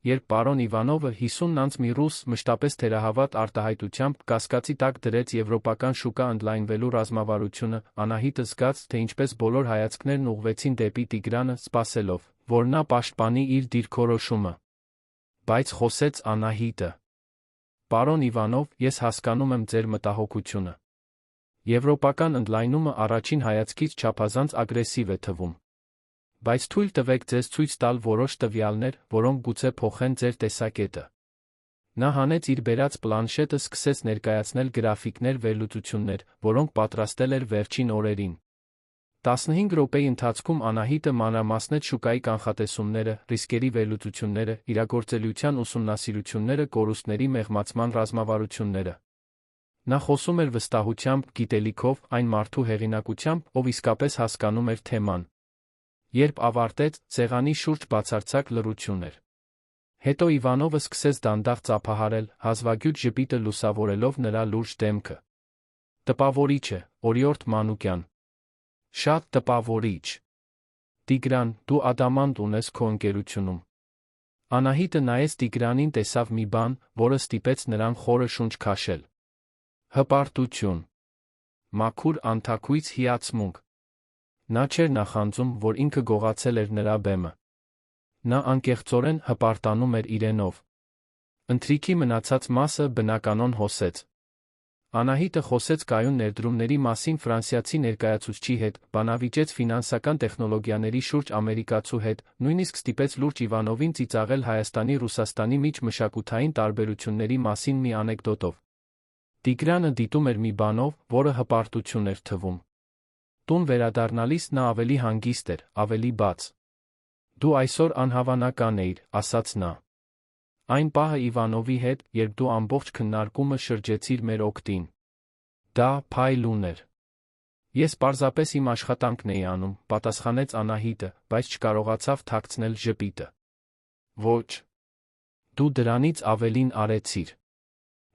Երբ պարոն Իվանովը 50 անց մի ռուս մշտապես թերահավատ արտահայտությամբ կասկածի տակ դրեց եվրոպական շուկա ընդլայնվելու ռազմավարությունը, Անահիտը զգաց, թե ինչպես բոլոր հայացքներն ուղղվեցին դեպի Տիգրանը, սպասելով, որ նա պաշտպանի իր դիրքորոշումը։ Բայց խոսեց Անահիտը. Պարոն Իվանով, ես հասկանում եմ ձեր մտահոգությունը։ Եվրոպական ընդլայնումը առաջին հայացքից չափազանց ագրեսիվ է թվում։ Բայց թույլ տվեք ձեզ ցույց տալ որոշ տվյալներ, որոնք գուցե փոխեն ձեր տեսակետը։ Նա հանեց իր բերած պլանշետը, սկսեց ներկայացնել գրաֆիկներ, վերլուծություններ, որոնք պատրաստել էր վերջին օրերին։ 15 րոպեի ընթացքում Անահիտը մանրամասնեց շուկայի կանխատեսումները, ռիսկերի վերլուծությունները, իրագործելիության ուսումնասիրությունները, կորուստների մեղմացման ռազմավարությունները։ Նա խոսում էր վստահությամբ, գիտելիքով, այն մարդու հեղինակությամբ, ով իսկապես հասկանում էր թեման։ Երբ ավարտեց, սեղանի շուրջ բացարձակ լռություն էր։ Հետո Իվանովը սկսեց դանդաղ ծափահարել, հազվագյուտ ժպիտը լուսավորելով նրա լուրջ դեմքը։ Տպավորիչ է, օրիորդ Մանուկյան։ Շատ տպավորիչ։ Տիգրան, դու ադամանտ ունես քո ընկերությունում։ Անահիտը նայեց Տիգրանին, տեսավ մի բան, որը ստիպեց նրան խորը շունչ քաշել։ Հպարտություն։ Մաքուր անթաքույց հիացմունք։ Նա չէր նախանձում, որ ինքը գողացել էր նրա բեմը։ Նա անկեղծորեն հպարտանում էր իրենով։ Ընթրիքի մնացած մասը բնականon հոսեց։ Անահիտը խոսեց կայուն ներդրումների մասին ֆրանսիացի ներկայացուցչի հետ, բանավիճեց ֆինանսական տեխնոլոգիաների շուրջ ամերիկացու հետ, նույնիսկ ստիպեց լուրջ Իվանովին ծիծաղել Հայաստանի-Ռուսաստանի միջ մշակութային տարբերությունների մասին մի անեկդոտով։ Տիգրանը դիտում էր մի բանով, որը հպարտություն էր թվում։ Տուն վերադառնալիս նա ավելի հանգիստ էր, ավելի բաց։ Դու այսօր անհավանական էիր, ասաց նա։ Այն պահը Իվանովի հետ, երբ դու ամբողջ քննարկումը շրջեցիր մեր օգտին։ Դա փայլուն էր։ Ես պարզապես իմ աշխատանքն էի անում, պատասխանեց Անահիտը, բայց չկարողացավ թաքցնել ժպիտը։ Ոչ։ Դու դրանից ավելին արեցիր։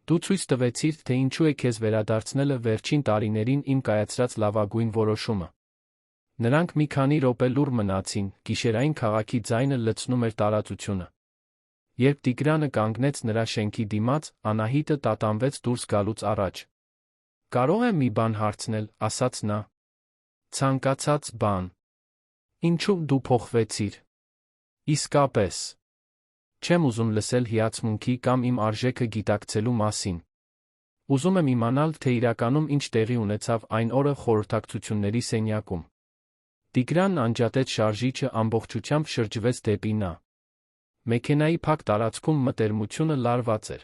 Դու ցույց տվեցիր, թե ինչու է քեզ վերադարձնելը վերջին տարիներին իմ կայացրած լավագույն որոշումը։ Նրանք մի քանի րոպե լուռ մնացին, գիշերային քաղաքի ձայնը լցնում էր տարածությունը։ Երբ Տիգրանը կանգնեց նրա շենքի դիմաց, Անահիտը տատանվեց դուրս գալուց առաջ։ Կարող եմ մի բան հարցնել, ասաց նա։ Ցանկացած բան։ Ինչու դու փոխվեցիր։ Իսկապես։ Չեմ ուզում լսել հիացմունքի կամ իմ արժեքը գիտակցելու մասին։ Ուզում եմ իմանալ, թե իրականում ինչ տեղի ունեցավ այն օրը խորհրդակցությունների սենյակում։ Տիգրանն անջատեց շարժիչը, ամբողջությամբ շրջվեց դեպի նա։ Մեքենայի փակ տարածքում մտերմությունը լարված էր։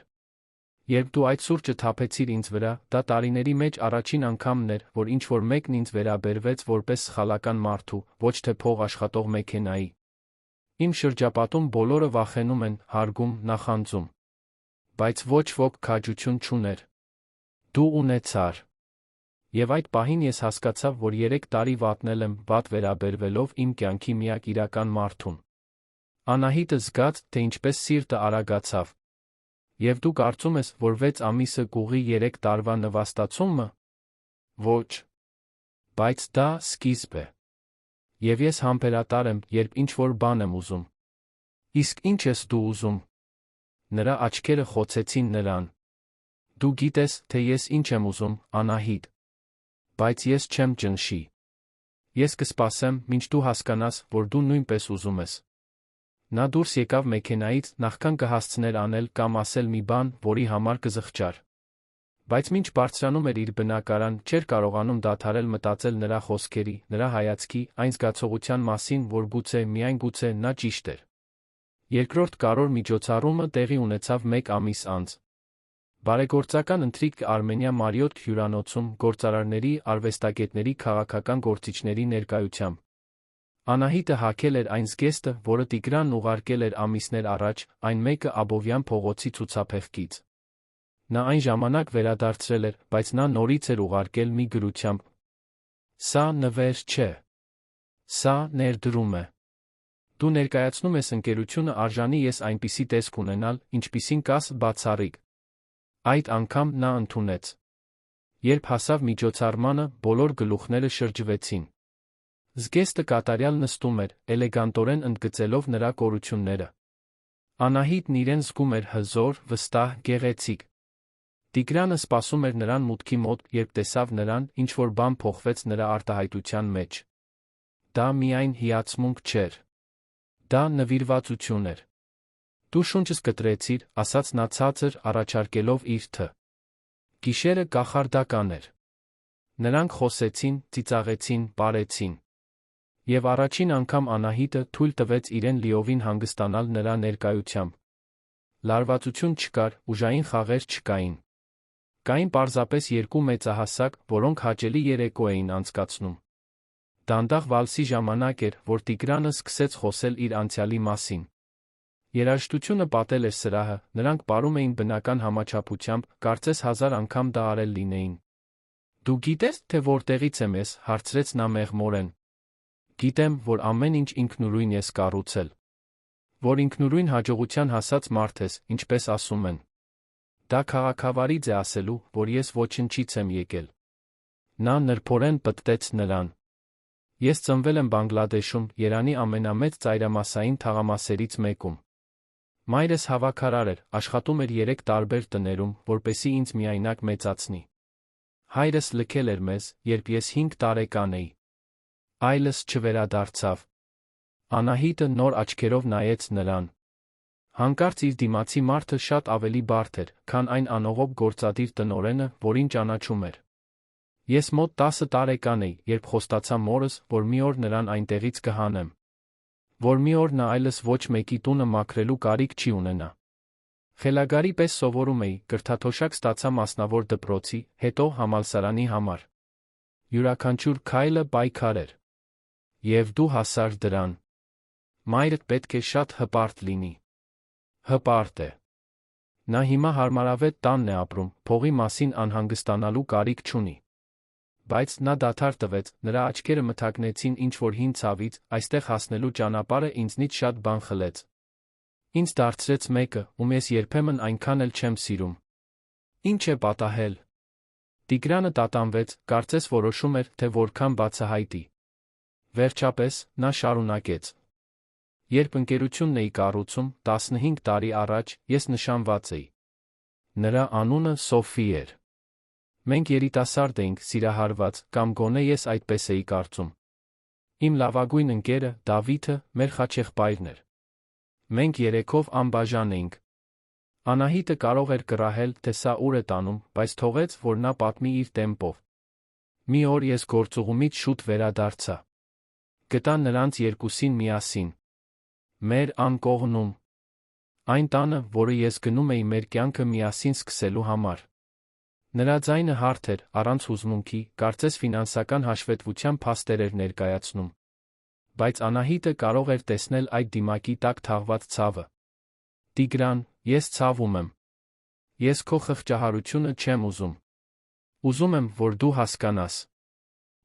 Երբ դու այդ սուրճը թափեցիր ինձ վրա, դա տարիների մեջ առաջին անգամն էր, որ ինչ-որ մեկն ինձ վերաբերվեց որպես սխալական մարդու, ոչ թե փող աշխատող մեքենայի։ Իմ շրջապատում բոլորը վախենում են, հարգում, նախանձում։ Բայց ոչ ոք քաջություն չուներ։ Դու ունեցար։ Եվ այդ պահին ես հասկացա, որ 3 տարի վատնել եմ, վատ վերաբերվելով իմ կյանքի միակ իրական մարդուն։ Անահիտը զգաց, թե ինչպես սիրտը արագացավ։ Եվ դու կարծում ես, որ 6 ամիսը կուղի 3 տարվա նվաստացումը։ Ոչ։ Բայց դա սկիզբ է։ Եվ ես համբերատար եմ, երբ ինչ-որ բան եմ ուզում։ Իսկ ինչ ես դու ուզում։ Նրա աչքերը խոցեցին նրան։ Դու գիտես, թե ես ինչ եմ ուզում, Անահիտ։ Բայց ես չեմ ճնշի։ Ես կսպասեմ, մինչ դու հասկանաս, որ դու նույնպես ուզում ես։ Նա դուրս եկավ մեքենայից, նախքան կհասցներ անել կամ ասել մի բան, որի համար կզղջար։ Բայց մինչ բարձրանում էր իր բնակարան, չէր կարողանում դադարել մտածել նրա խոսքերի, նրա հայացքի, այն զգացողության մասին, որ գուցե, միայն գուցե, նա ճիշտ էր։ Երկրորդ կարևոր միջոցառումը տեղի ունեցավ 1 ամիս անց։ Բարեգործական ընթրիք Արմենիա Մարիոթ հյուրանոցում, գործարարների, արվեստագետների, քաղաքական գործիչների ներկայությամբ։ Անահիտը հագել էր այն զգեստը, որը Տիգրանն ուղարկել էր ամիսներ առաջ, այն մեկը Աբովյան փողոցի ցուցափեղկից։ Նա այն ժամանակ վերադարձրել էր, բայց նա նորից էր ուղարկել մի գրությամբ. Սա նվեր չէ։ Սա ներդրում է։ Դու ներկայացնում ես ընկերությունը արժանի ես այնպիսի տեսք ունենալ, ինչպիսին կաս բացառիկ։ Այդ անգամ նա ընդունեց։ Երբ հասավ միջոցառմանը, բոլոր գլուխները շրջվեցին։ Զգեստը կատարյալ նստում էր, էլեգանտորեն ընդգծելով նրա կորությունները։ Անահիտն իրեն զգում էր հզոր, վստահ, գեղեցիկ։ Տիգրանը սպասում էր նրան մուտքի մոտ, երբ տեսավ նրան, ինչ-որ բան փոխվեց նրա արտահայտության մեջ։ Դա միայն հիացմունք չէր։ Դա նվիրվածություն էր։ Դու շունչս կտրեցիր, ասաց նա ցածր, առաջարկելով իր թ. Գիշերը կախարդական էր։ Նրանք խոսեցին, ծիծաղեցին, պարեցին։ Եվ առաջին անգամ Անահիտը թույլ տվեց իրեն լիովին հանգստանալ նրա ներկայությամբ։ Լարվածություն չկար, ուժային խաղեր չկային։ Կային պարզապես 2 մեծահասակ, որոնք հաճելի երեկո էին անցկացնում։ Դանդաղ վալսի ժամանակ էր, որ Տիգրանը սկսեց խոսել իր անցյալի մասին։ Երաժշտությունը պատել էր սրահը, նրանք պարում էին բնական համաչափությամբ, կարծես 1000 անգամ դա արել լինեին։ Դու գիտես, թե որտեղից եմ ես, հարցրեց նա մեղմորեն։ Գիտեմ, որ ամեն ինչ ինքնուրույն ես կառուցել։ Որ ինքնուրույն հաջողության հասած մարդ ես, ինչպես ասում են։ Դա քաղաքավարից է ասելու, որ ես ոչնչից եմ եկել։ Նա նրբորեն պտտեց նրան։ Ես ծնվել եմ Բանգլադեշում, Երանի ամենամեծ ծայրամասային թաղամասերից մեկում։ Մայրս հավաքարար էր, աշխատում էր 3 տարբեր տներում, որպեսզի ինձ միայնակ մեծացնի։ Հայրս լքել էր մեզ, երբ ես 5 տարեկան էի։ Այլս չվերադարձավ։ Անահիտը նոր աչքերով նայեց նրան։ Հանկարծ իր դիմացի մարդը շատ ավելի բարդ էր, քան այն անողոք գործադիր տնօրենը, որին ճանաչում էր։ Ես մոտ 10 տարեկան էի, երբ խոստացա մորս, որ մի օր նրան այնտեղից կհանեմ։ Որ մի օր նա այլս ոչ մեկի տունը մաքրելու կարիք չի ունենա։ Խելագարի պես սովորում էի, կրթաթոշակ ստացա մասնավոր դպրոցի, հետո համալսարանի համար։ Յուրաքանչյուր քայլը պայքար էր։ Եվ դու հասար դրան։ Մայրդ պետք է շատ հպարտ լինի։ Հպարտ է։ Նա հիմա հարմարավետ տանն է ապրում, փողի մասին անհանգստանալու կարիք չունի։ Բայց նա դադար տվեց, նրա աչքերը մթագնեցին ինչ-որ հին ցավից, այստեղ հասնելու ճանապարհը ինձնից շատ բան խլեց։ Ինձ դարձրեց մեկը, ում ես երբեմն այնքան էլ չեմ սիրում։ Ինչ է պատահել։ Տիգրանը տատանվեց, կարծես որոշում էր, թե որքան բացահայտի։ Վերջապես, նա շարունակեց. Երբ ընկերությունն էի կառուցում, 15 տարի առաջ, ես նշանված էի։ Նրա անունը Սոֆի էր։ Մենք երիտասարդ էինք, սիրահարված, կամ գոնե ես այդպես էի կարծում։ Իմ լավագույն ընկերը, Դավիթը, մեր խաչեղբայրն էր։ Մենք երեքով անբաժան էինք։ Անահիտը կարող էր կռահել, թե սա ուր է տանում, բայց թողեց, որ նա պատմի իր տեմպով։ Մի օր ես գործուղումից շուտ վերադարձա։ Գտա նրանց երկուսին միասին։ Մեր անկողնում։ Այն տանը, որը ես գնում էի մեր կյանքը միասին սկսելու համար։ Նրա ձայնը հարթ էր, առանց հուզմունքի, կարծես ֆինանսական հաշվետվության փաստեր էր ներկայացնում։ Բայց Անահիտը կարող էր տեսնել այդ դիմակի տակ թաղված ցավը։ Տիգրան, ես ցավում եմ։ Ես քո խղճահարությունը չեմ ուզում։ Ուզում եմ, որ դու հասկանաս։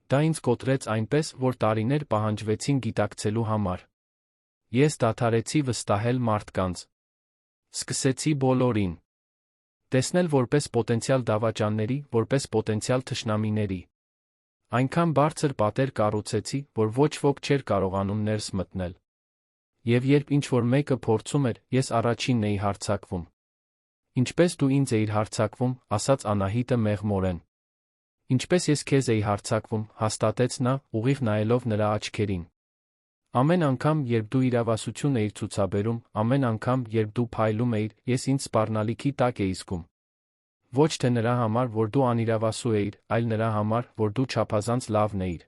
Դա ինձ կոտրեց այնպես, որ տարիներ պահանջվեցին գիտակցելու համար։ Ես դադարեցի վստահել մարդկանց։ Սկսեցի բոլորին տեսնել որպես պոտենցիալ դավաճանների, որպես պոտենցիալ թշնամիների։ Այնքան բարձր պատեր կառուցեցի, որ ոչ ոք չէր կարողանում ներս մտնել։ Եվ երբ ինչ-որ մեկը փորձում էր, ես առաջինն էի հարձակվում։ Ինչպես դու ինձ էիր հարձակվում, ասաց Անահիտը մեղմորեն։ Ինչպես ես քեզ էի հարձակվում, հաստատեց նա, ուղիղ նայելով նրա աչքերին։ Ամեն անգամ, երբ դու իրավասություն էիր ցուցաբերում, ամեն անգամ, երբ դու փայլում էիր, ես ինձ սպառնալիքի տակ էի զգում։ Ոչ թե նրա համար, որ դու անիրավասու էիր, այլ նրա համար, որ դու չափազանց լավն էիր։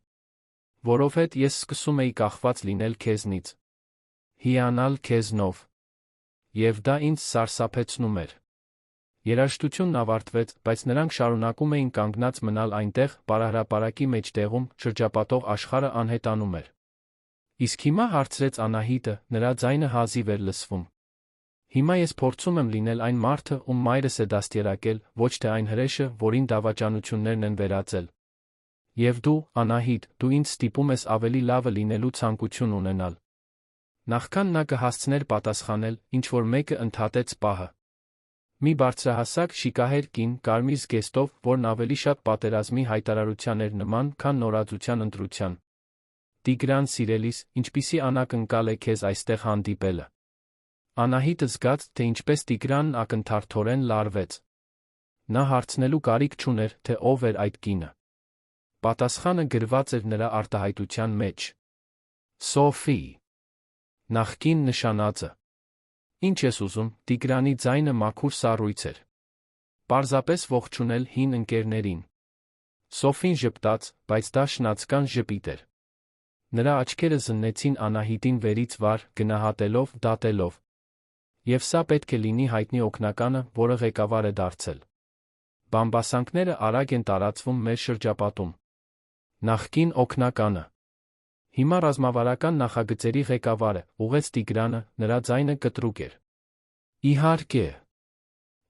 Որովհետև ես սկսում էի կախված լինել քեզնից։ Հիանալ քեզնով։ Եվ դա ինձ սարսափեցնում էր։ Երաժշտությունն ավարտվեց, բայց նրանք շարունակում էին կանգնած մնալ այնտեղ, պարահրապարակի մեջտեղում, շրջապատող աշխարհը անհետանում էր։ Իսկ հիմա հարցրեց Անահիտը, նրա ձայնը հազիվ էր լսվում։ Հիմա ես փորձում եմ լինել այն մարդը, ում մայրս է դաստիարակել, ոչ թե այն հրեշը, որին դավաճանություններն են վերածել։ Եվ դու, Անահիտ, դու ինձ ստիպում ես ավելի լավը լինելու ցանկություն ունենալ։ Նախքան նա կհասցներ պատասխանել, ինչ-որ մեկը ընդհատեց պահը։ Մի բարձրահասակ, շիկահեր կին, կարմիր զգեստով, որն ավելի շատ պատերազմի հայտարարության էր նման, քան նորաձության ընտրության։ Տիգրան սիրելիս, ինչպիսի անակնկալ է քեզ այստեղ հանդիպելը։ Անահիտը զգաց, թե ինչպես Տիգրանն ակնթարթորեն լարվեց։ Նա հարցնելու կարիք չուներ, թե ով էր այդ կինը։ Պատասխանը գրված էր նրա արտահայտության մեջ։ Սոֆի։ Նախկին նշանածը։ Ինչ ես ուզում, Տիգրանի ձայնը մաքուր սառույց էր։ Պարզապես ողջունել հին ընկերներին։ Սոֆին ժպտաց, բայց դա շնացական ժպիտ էր։ Նրա աչքերը զննեցին Անահիտին վերից վար, գնահատելով, դատելով։ Եվ սա պետք է լինի հայտնի օգնականը, որը ղեկավար է դարձել։ Բամբասանքները արագ են տարածվում մեր շրջապատում։ Նախկին օգնականը։ Հիմա ռազմավարական նախագծերի ղեկավարը, ուղղեց Տիգրանը, նրա ձայնը կտրուկ էր։ Իհարկե։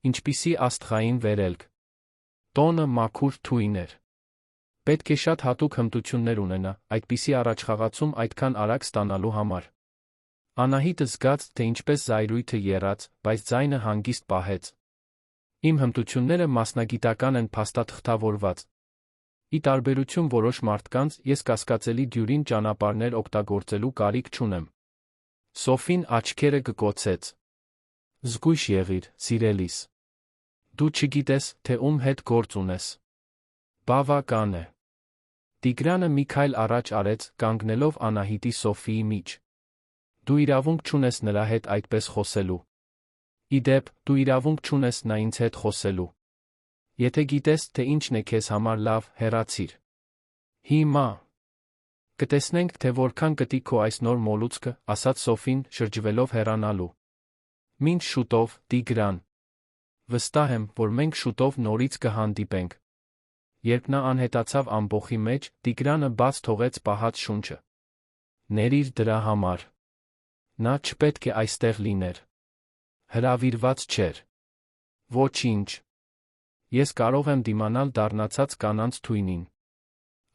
Ինչպիսի աստղային վերելք։ Տոնը մաքուր թույն էր։ Պետք է շատ հատուկ հմտություններ ունենա, այդպիսի առաջխաղացում այդքան արագ ստանալու համար։ Անահիտը զգաց, թե ինչպես զայրույթը եռաց, բայց ձայնը հանգիստ պահեց։ Իմ հմտությունները մասնագիտական են փաստաթղթավորված։ Ի տարբերություն որոշ մարդկանց, ես կասկածելի դյուրին ճանապարհներ օգտագործելու կարիք չունեմ։ Սոֆին աչքերը կկոցեց։ Զգույշ եղիր, սիրելիս։ Դու չգիտես, թե ում հետ գործ ունես։ Բավական է։ Տիգրանը մի քայլ առաջ արեց, կանգնելով Անահիտի Սոֆիի միջ։ Դու իրավունք չունես նրա հետ այդպես խոսելու։ Ի դեպ, դու իրավունք չունես նա ինձ հետ խոսելու։ Եթե գիտես, թե ինչն է քեզ համար լավ, հեռացիր։ Հիմա կտեսնենք, թե որքան կտի քո այս նոր մոլուցքը, ասաց Սոֆին, շրջվելով հեռանալու։ Մինչ շուտով, Տիգրան։ Վստահ եմ, որ մենք շուտով նորից կհանդիպենք։ Երբ նա անհետացավ ամբոխի մեջ, Տիգրանը բաց թողեց պահած շունչը։ Ներիր դրա համար։ Նա չպետք է այստեղ լիներ։ Հրավիրված չէր։ Ոչինչ։ Ես կարող եմ դիմանալ դառնացած կանանց թույնին։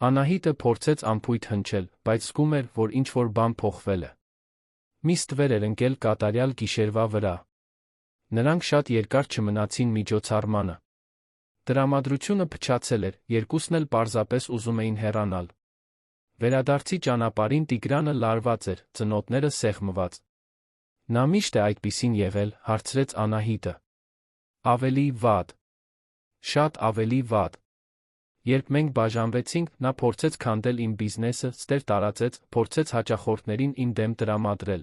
Անահիտը փորձեց անփույթ հնչել, բայց զգում էր, որ ինչ-որ բան փոխվել է։ Մի ստվեր էր ընկել կատարյալ գիշերվա վրա։ Նրանք շատ երկար չմնացին միջոցառմանը։ Տրամադրությունը փչացել էր, երկուսն էլ պարզապես ուզում էին հեռանալ։ Վերադարձի ճանապարհին Տիգրանը լարված էր, ծնոտները սեղմված։ Նա միշտ է այդպիսին եղել, հարցրեց Անահիտը։ Ավելի վատ։ Շատ ավելի վատ։ Երբ մենք բաժանվեցինք, նա փորձեց քանդել իմ բիզնեսը, ստեր տարածեց, փորձեց հաճախորդներին իմ դեմ տրամադրել։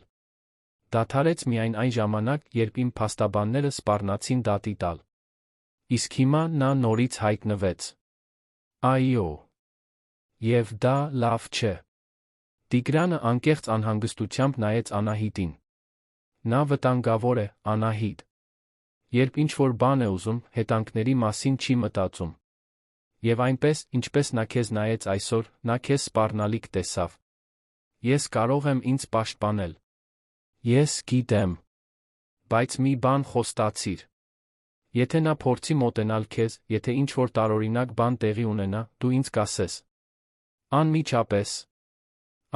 Դադարեց միայն այն ժամանակ, երբ իմ փաստաբանները սպառնացին դատի տալ։ Իսկ հիմա նա նորից հայտնվեց։ Այո։ Եվ դա լավ չէ։ Տիգրանը անկեղծ անհանգստությամբ նայեց Անահիտին։ Նա վտանգավոր է, Անահիտ։ Երբ ինչ-որ բան է ուզում, հետանքների մասին չի մտածում։ Եվ այնպես, ինչպես նա քեզ նայեց այսօր, նա քեզ սպառնալիք տեսավ։ Ես կարող եմ ինձ պաշտպանել։ Ես գիտեմ։ Բայց մի բան խոստացիր։ Եթե նա փորձի մոտենալ քեզ, եթե ինչ-որ տարօրինակ բան տեղի ունենա, դու ինձ կասես։ Անմիջապես։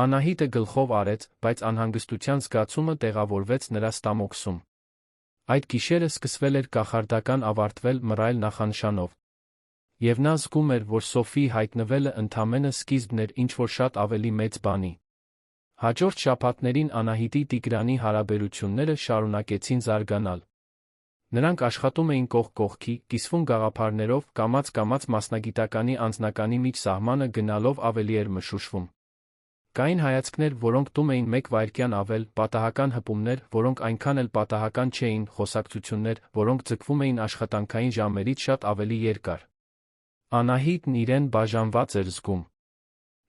Անահիտը գլխով արեց, բայց անհանգստության զգացումը տեղավորվեց նրա ստամոքսում։ Այդ գիշերը սկսվել էր կախարդական ավարտվել մռայլ նախանշանով։ Եվ նա զգում էր, որ Սոֆիի հայտնվելը ընդամենը սկիզբն էր ինչ-որ շատ ավելի մեծ բանի։ Հաջորդ շաբաթներին Անահիտի Տիգրանի հարաբերությունները շարունակեցին զարգանալ։ Նրանք աշխատում էին կողք կողքի, կիսվում գաղափարներով, կամաց-կամաց մասնագիտականի անձնականի միջ սահմանը գնալով ավելի էր մշուշվում։ Կային հայացքներ, որոնք տում էին մեկ վայրկյան ավել, պատահական հպումներ, որոնք այնքան էլ պատահական չէին, խոսակցություններ, որոնք ձգվում էին աշխատանքային ժամերից շատ ավելի երկար։ Անահիտն իրեն բաժանված էր զգում։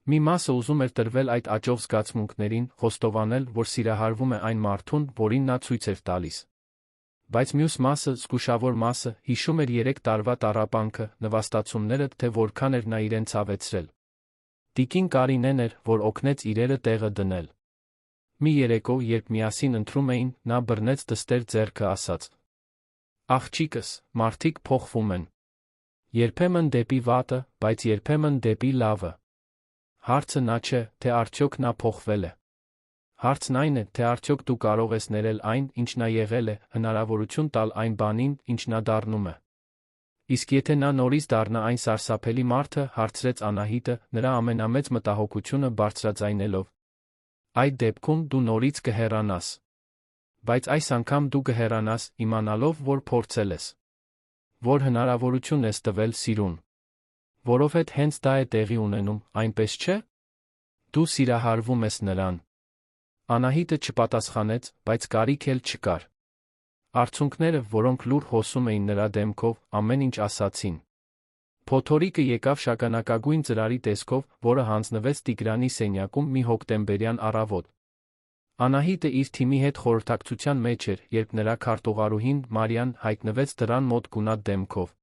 Մի մասը ուզում էր տրվել այդ աճող զգացմունքներին, խոստովանել, որ սիրահարվում է այն մարդուն, որին նա ցույց էր տալիս։ Բայց մյուս մասը, զգուշավոր մասը, հիշում էր 3 տարվա տառապանքը, նվաստացումները, թե որքան էր նա իրեն ցավեցրել։ Տիկին Կարինեն էր, որ օգնեց իրերը տեղը դնել։ Մի երեկո, երբ միասին ընթրում էին, նա բռնեց դստեր ձեռքը ասաց. Աղջիկս, մարդիկ փոխվում են։ Երբեմն դեպի վատը, բայց երբեմն դեպի լավը։ Հարցը նա չէ, թե արդյոք նա փոխվել է։ Հարցն այն է, թե արդյոք դու կարող ես ներել այն, ինչ նա եղել է, հնարավորություն տալ այն բանին, ինչ նա դառնում է։ Իսկ եթե նա նորից դառնա այն սարսափելի մարդը, հարցրեց Անահիտը, նրա ամենամեծ մտահոգությունը բարձրաձայնելով։ Այդ դեպքում դու նորից կհեռանաս։ Բայց այս անգամ դու կհեռանաս, իմանալով, որ փորձել ես։ Որ հնարավորություն ես տվել սիրուն։ Որովհետև հենց դա է տեղի ունենում, այնպես չէ։ Դու սիրահարվում ես նրան։ Անահիտը չպատասխանեց, բայց կարիք էլ չկար։ Արցունքները, որոնք լուր հոսում էին նրա դեմքով, ամեն ինչ ասացին։ Փոթորիկը եկավ շագանակագույն ծրարի տեսքով, որը հանձնվեց Տիգրանի սենյակում մի հոկտեմբերյան առավոտ։ Անահիտը իր թիմի հետ խորհրդակցության մեջ էր, երբ նրա քարտուղարուհին Մարիան հայտնվեց դռան մոտ գունատ դեմքով։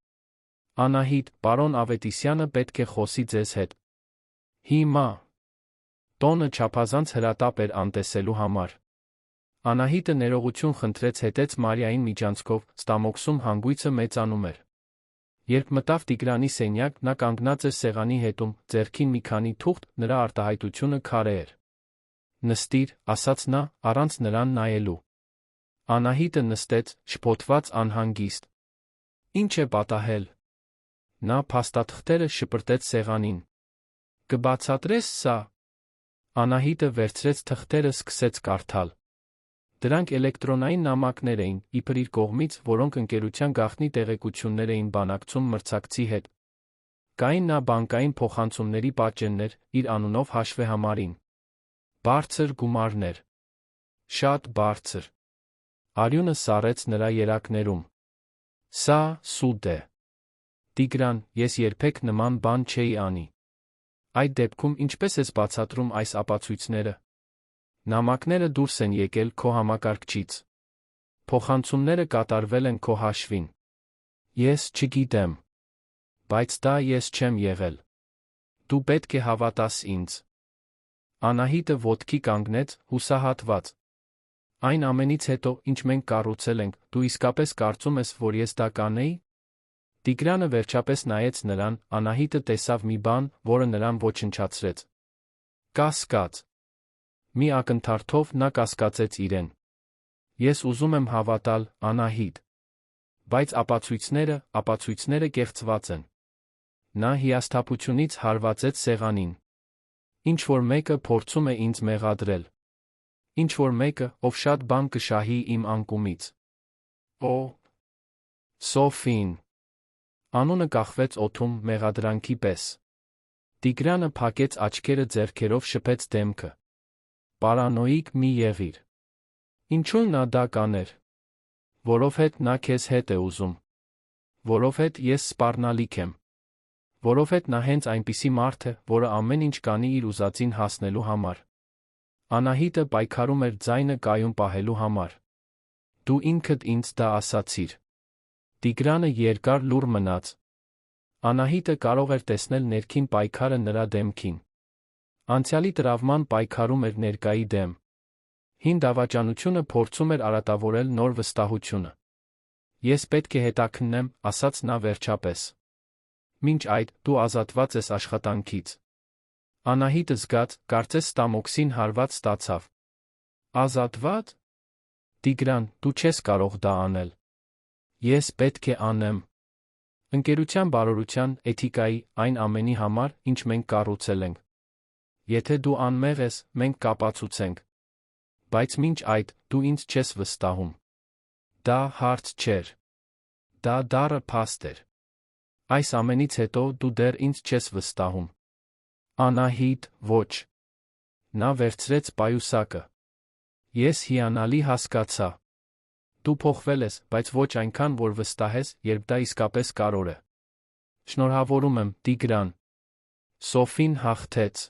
Անահիտ, պարոն Ավետիսյանը պետք է խոսի ձեզ հետ։ Հիմա։ Տոնը չափազանց հրատապ էր անտեսելու համար։ Անահիտը ներողություն խնդրեց հետեց Մարիային միջանցքով, ստամոքսում հանգույցը մեծանում էր։ Երբ մտավ Տիգրանի սենյակ, նա կանգնած էր սեղանի հետում, ձեռքին մի քանի թուղթ, նրա արտահայտությունը քարե էր։ Նստիր, ասաց նա, առանց նրան նայելու։ Անահիտը նստեց, շփոթված անհանգիստ։ Ինչ է պատահել։ Նա փաստաթղթերը շպրտեց սեղանին։ «Կբացատրես սա»։ Անահիտը վերցրեց թղթերը, սկսեց կարդալ։ Դրանք էլեկտրոնային նամակներ էին, իբր իր կողմից, որոնք ընկերության գաղտնի տեղեկություններ էին բանակցում մրցակցի հետ։ Կային նա բանկային փոխանցումների պատճեններ, իր անունով հաշվեհամարին։ Բարձր գումարներ։ Շատ բարձր։ Արյունը սառեց նրա երակներում։ Սա սուտ է։ Տիգրան, ես երբեք նման բան չէի անի։ Այդ դեպքում ինչպես ես բացատրում այս ապացույցները։ Նամակները դուրս են եկել քո համակարգչից։ Փոխանցումները կատարվել են քո հաշվին։ Ես չգիտեմ։ Բայց դա ես չեմ եղել։ Դու պետք է հավատաս ինձ։ Անահիտը ոտքի կանգնեց, հուսահատված։ Այն ամենից հետո, ինչ մենք կառուցել ենք, դու իսկապես կարծում ես, որ ես դա կանեի։ Տիգրանը վերջապես նայեց նրան, Անահիտը տեսավ մի բան, որը նրան ոչնչացրեց։ Կասկած։ Մի ակնթարթով նա կասկածեց իրեն։ Ես ուզում եմ հավատալ, Անահիտ։ Բայց ապացույցները կեղծված են։ Նա հիասթափությունից հարվածեց սեղանին։ Ինչ-որ մեկը փորձում է ինձ մեղադրել։ Ինչ-որ մեկը, ով շատ բան կշահի իմ անկումից։ Օ, Սոֆին։ Անունը կախվեց օդում մեղադրանքի պես։ Տիգրանը փակեց աչքերը, ձեռքերով շփեց դեմքը։ Պարանոիկ մի եղիր։ Ինչու նա դա կաներ։ Որովհետ նա քեզ հետ է ուզում։ Որովհետ ես սպառնալիք եմ։ Որովհետ նա հենց այնպիսի մարդ է, որը ամեն ինչ կանի իր ուզածին հասնելու համար։ Անահիտը պայքարում էր ձայնը կայուն պահելու համար։ Դու ինքդ ինձ դա ասացիր։ Տիգրանը երկար լուռ մնաց։ Անահիտը կարող էր տեսնել ներքին պայքարը նրա դեմքին։ Անցյալի տրավման պայքարում էր ներկայի դեմ։ Հին դավաճանությունը փորձում էր արատավորել նոր վստահությունը։ Ես պետք է հետաքննեմ, ասաց նա վերջապես։ Մինչ այդ, դու ազատված ես աշխատանքից։ Անահիտը զգաց, կարծես ստամոքսին հարված ստացավ։ Ազատված։ Տիգրան, դու չես կարող դա անել։ Ես պետք է անեմ։ Ընկերության բարօրության, էթիկայի, այն ամենի համար, ինչ մենք կառուցել ենք։ Եթե դու անմեղ ես, մենք կապացուցենք։ Բայց մինչ այդ, դու ինձ չես վստահում։ Դա հարց չէր։ Դա դառը փաստ էր։ Այս ամենից հետո դու դեռ ինձ չես վստահում։ Անահիտ, ոչ։ Նա վերցրեց պայուսակը։ Ես հիանալի հասկացա։ Դու փոխվել ես, բայց ոչ այնքան, որ վստահես, երբ դա իսկապես կարևոր է։ Շնորհավորում եմ, Տիգրան։ Սոֆին հաղթեց։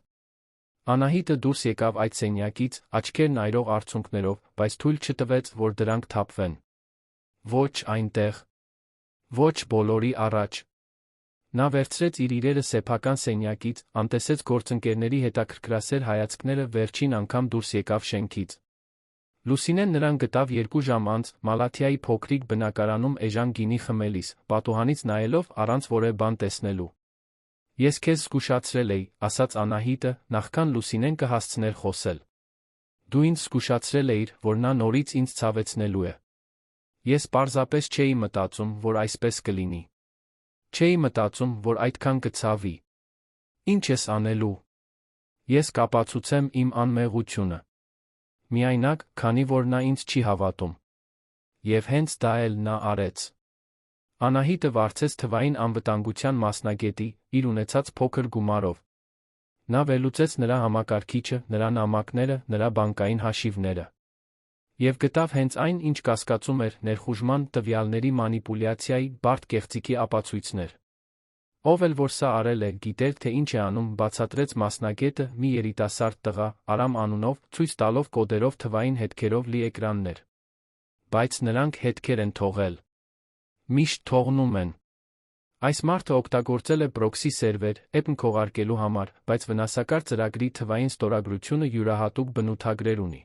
Անահիտը դուրս եկավ այդ սենյակից, աչքերն այրող արցունքներով, բայց թույլ չտվեց, որ դրանք թափվեն։ Ոչ այնտեղ։ Ոչ բոլորի առաջ։ Նա վերցրեց իր իրերը սեփական սենյակից, անտեսեց գործընկերների հետաքրքրասեր հայացքները, վերջին անգամ դուրս եկավ շենքից։ Լուսինեն նրան գտավ 2 ժամ անց, Մալաթիայի փոքրիկ բնակարանում էժան գինի խմելիս, պատուհանից նայելով առանց որևէ բան տեսնելու։ Ես քեզ զգուշացրել էի, ասաց Անահիտը, նախքան Լուսինեն կհասցներ խոսել։ Դու ինձ զգուշացրել էիր, որ նա նորից ինձ ցավեցնելու է։ Ես պարզապես չէի մտածում, որ այսպես կլինի։ Չէի մտածում, որ այդքան կցավի։ Ինչ ես անելու։ Ես կապացուցեմ իմ անմեղությունը։ Միայնակ, քանի որ նա ինձ չի հավատում։ Եվ հենց դա էլ նա արեց։ Անահիտը վարձեց թվային անվտանգության մասնագետի, իր ունեցած փոքր գումարով։ Նա վերլուծեց նրա համակարգիչը, նրա նամակները, նրա բանկային հաշիվները։ Եվ գտավ հենց այն, ինչ կասկածում էր, ներխուժման, տվյալների մանիպուլյացիայի, բարդ կեղծիքի ապացույցներ։ Ով էլ որ սա արել է, գիտեր, թե ինչ է անում, բացատրեց մասնագետը, մի երիտասարդ տղա, Արամ անունով, ցույց տալով կոդերով թվային հետքերով լի էկրաններ։ Բայց նրանք հետքեր են թողել։ Միշտ թողնում են։ Այս մարդը օգտագործել է պրոքսի սերվեր, EPN քողարկելու համար, բայց վնասակար ծրագրի թվային ստորագրությունը յուրահատուկ բնութագրեր ունի։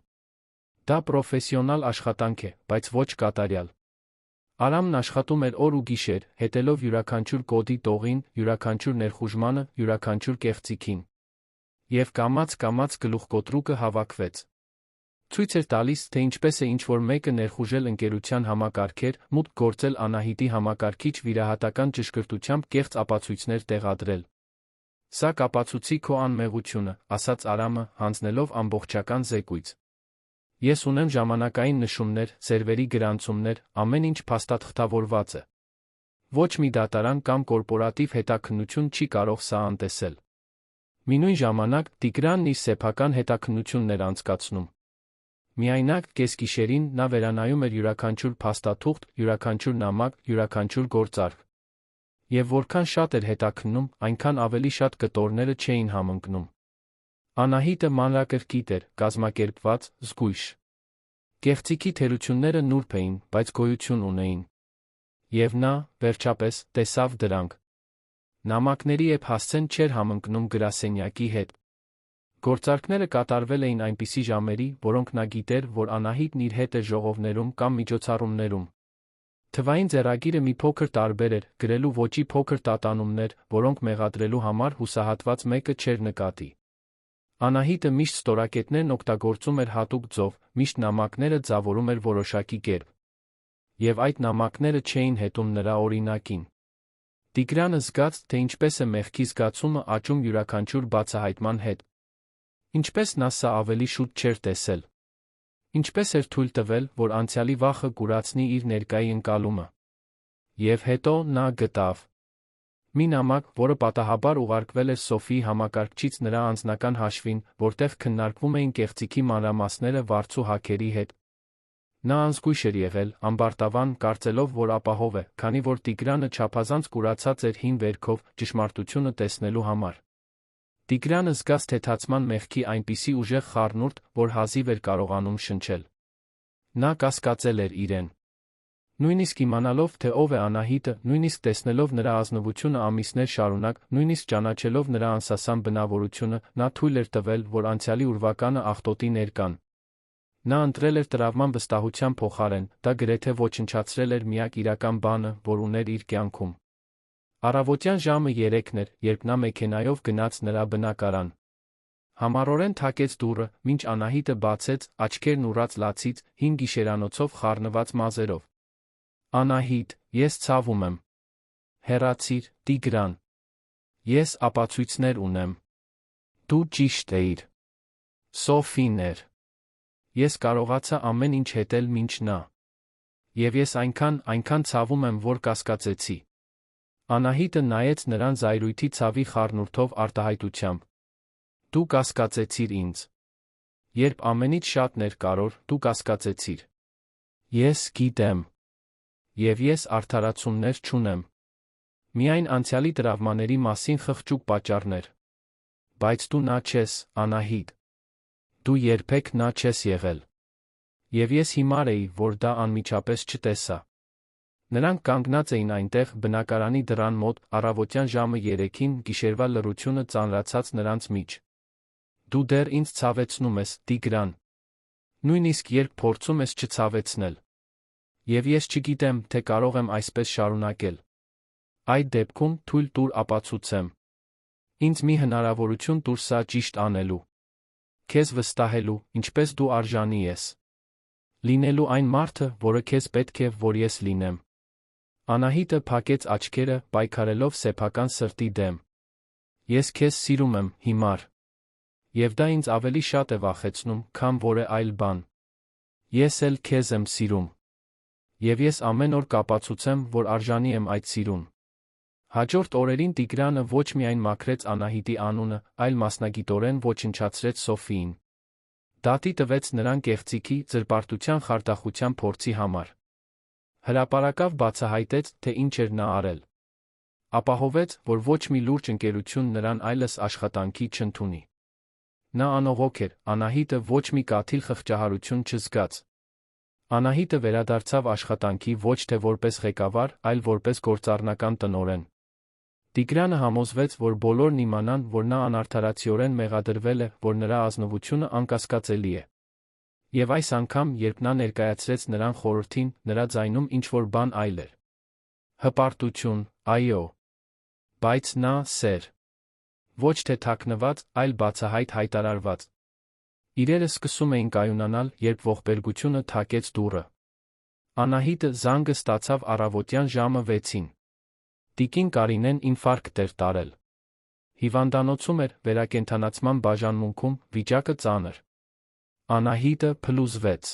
Դա պրոֆեսիոնալ աշխատանք է, բայց ոչ կատարյալ։ Արամն աշխատում էր օր ու գիշեր, հետելով յուրաքանչյուր կոդի տողին, յուրաքանչյուր ներխուժմանը, յուրաքանչյուր կեղծիքին։ Եվ կամաց-կամաց գլուխկոտրուկը հավաքվեց։ Ցույց էր տալիս, թե ինչպես է ինչ-որ մեկը ներխուժել ընկերության համակարգեր, մուտք գործել Անահիտի համակարգիչ վիրահատական ճշգրտությամբ կեղծ ապացույցներ տեղադրել։ «Սա կապացուցի քո անմեղությունը», ասաց Արամը, հանձնելով ամբողջական զեկույց։ «Ես ունեմ ժամանակային նշումներ, սերվերի գրանցումներ, ամեն ինչ փաստաթղթավորված է։ Ոչ մի դատարան կամ կորպորատիվ հետաքննություն չի կարող սա անտեսել»։ Մինույն ժամանակ Տիգրանն իր սեփական հետաքննությունն էր անցկացնում։ Միայնակ կեսգիշերին նա վերանայում էր յուրաքանչյուր փաստաթուղթ, յուրաքանչյուր նամակ, յուրաքանչյուր գործարք։ Եվ որքան շատ էր հետաքննում, այնքան ավելի շատ կտորները չէին համընկնում։ Անահիտը մանրակրկիտ էր, կազմակերպված, զգույշ։ Կեղծիքի թերությունները նուրբ էին, բայց գոյություն ունեին։ Եվ նա, վերջապես, տեսավ դրանք։ Նամակների եփ-հասցեն չէր համընկնում գրասենյակի հետ։ Գործարքները կատարվել էին այնպիսի ժամերի, որոնք նա գիտեր, որ Անահիտն իր հետ էր ժողովներում կամ միջոցառումներում։ Թվային ձեռագիրը մի փոքր տարբեր էր, գրելու ոճի փոքր տատանումներ, որոնք մեղադրելու համար հուսահատված մեկը չէր նկատի։ Անահիտը միշտ ստորակետներն օգտագործում էր հատուկ ձով, միշտ նամակները ձևավորում էր որոշակի կերպ։ Եվ այդ նամակները չէին հետում նրա օրինակին։ Տիգրանը զգաց, թե ինչպես է մեղքի զգացումը աճում յուրաքանչյուր բացահայտման հետ։ Ինչպես նա սա ավելի շուտ չէր տեսել։ Ինչպես էր թույլ տվել, որ անցյալի վախը կուրացնի իր ներկայի ընկալումը։ Եվ հետո նա գտավ մի նամակ, որը պատահաբար ուղարկվել էր Սոֆիի համակարգչից նրա անձնական հաշվին, որտեղ քննարկվում էին կեղծիքի մանրամասները վարձու հաքերի հետ։ Նա անզգույշ էր եղել, ամբարտավան, կարծելով, որ ապահով է, քանի որ Տիգրանը չափազանց կուրացած էր հին վերքով, ճշմարտությունը տեսնելու համար։ Տիգրանը զգաց թեթացման մեղքի այնպիսի ուժեղ խառնուրդ, որ հազիվ էր կարողանում շնչել։ Նա կասկածել էր իրեն։ Նույնիսկ իմանալով, թե ով է Անահիտը, նույնիսկ տեսնելով նրա ազնվությունը ամիսներ շարունակ, նույնիսկ ճանաչելով նրա անսասան բնավորությունը, նա թույլ էր տվել, որ անցյալի ուրվականը աղտոտի ներկան։ Նա ընտրել էր տրավման վստահության փոխարեն, դա գրեթե ոչնչացրել էր միակ իրական բանը, որ ուներ իր կյանքում։ Առավոտյան ժամը 3-ն էր, երբ նա մեքենայով գնաց նրա բնակարան։ Համառորեն թակեց դուռը, մինչ Անահիտը բացեց, աչքերն ուռած լացից, հին գիշերանոցով խառնված մազերով։ Անահիտ, ես ցավում եմ։ Հեռացիր, Տիգրան։ Ես ապացույցներ ունեմ։ Դու ճիշտ էիր։ Սոֆին էր։ Ես կարողացա ամեն ինչ հետել մինչ նա։ Եվ ես այնքան ցավում եմ, որ կասկածեցի։ Անահիտը նայեց նրան զայրույթի ցավի խառնուրդով արտահայտությամբ։ Դու կասկածեցիր ինձ։ Երբ ամենից շատն էր կարոր, դու կասկածեցիր։ Ես գիտեմ։ Եվ ես արդարացումներ չունեմ։ Միայն անցյալի տրավմաների մասին խղճուկ պատճառներ։ Բայց դու նա չես, Անահիտ։ Դու երբեք նա չես եղել։ Եվ ես հիմար էի, որ դա անմիջապես չտեսա։ Նրանք կանգնած էին այնտեղ, բնակարանի դռան մոտ, առավոտյան ժամը 3-ին, գիշերվա լռությունը ծանրացած նրանց միջ։ Դու դեռ ինձ ցավեցնում ես, Տիգրան։ Նույնիսկ երբ փորձում ես չցավեցնել։ Եվ ես չգիտեմ, թե կարող եմ այսպես շարունակել։ Այդ դեպքում թույլ տուր ապացուցեմ։ Ինձ մի հնարավորություն տուր սա ճիշտ անելու։ Քեզ վստահելու, ինչպես դու արժանի ես։ Լինելու այն մարդը, որը քեզ պետք է, որ ես լինեմ։ Անահիտը փակեց աչքերը, պայքարելով սեփական սրտի դեմ։ Ես քեզ սիրում եմ, հիմար։ Եվ դա ինձ ավելի շատ է վախեցնում, քան որը այլ բան։ Ես էլ քեզ եմ սիրում։ Եվ ես ամեն օր կապացուցեմ, որ արժանի եմ այդ սիրուն։ Հաջորդ օրերին Տիգրանը ոչ միայն մաքրեց Անահիտի անունը, այլ մասնագիտորեն ոչնչացրեց Սոֆիին։ Դատի տվեց նրան կեղծիքի, զրպարտության խարդախության փորձի համար։ Հրապարակավ բացահայտեց, թե ինչ էր նա արել։ Ապահովեց, որ ոչ մի լուրջ ընկերություն նրան այլս աշխատանքի չընդունի։ Նա անողոք էր, Անահիտը ոչ մի կաթիլ խղճահարություն չզգաց։ Անահիտը վերադարձավ աշխատանքի ոչ թե որպես ղեկավար, այլ որպես գործառնական տնօրեն։ Տիգրանը համոզվեց, որ բոլորն իմանան, որ նա անարդարացիորեն մեղադրվել է, որ նրա ազնվությունը անկասկածելի է։ Եվ այս անգամ, երբ նա ներկայացրեց նրան խորհրդին, նրա ձայնում ինչ-որ բան այլ էր։ Հպարտություն, այո։ Բայց նա սեր։ Ոչ թե թաքնված, այլ բացահայտ հայտարարված։ Իրերը սկսում էին կայունանալ, երբ ողբերգությունը թակեց դուռը։ Անահիտը զանգը ստացավ առավոտյան ժամը 6-ին։ Տիկին Կարինեն ինֆարկտ էր տարել։ Հիվանդանոցում էր, վերակենդանացման բաժանմունքում, վիճակը ծանր։ Անահիտը փլուզվեց։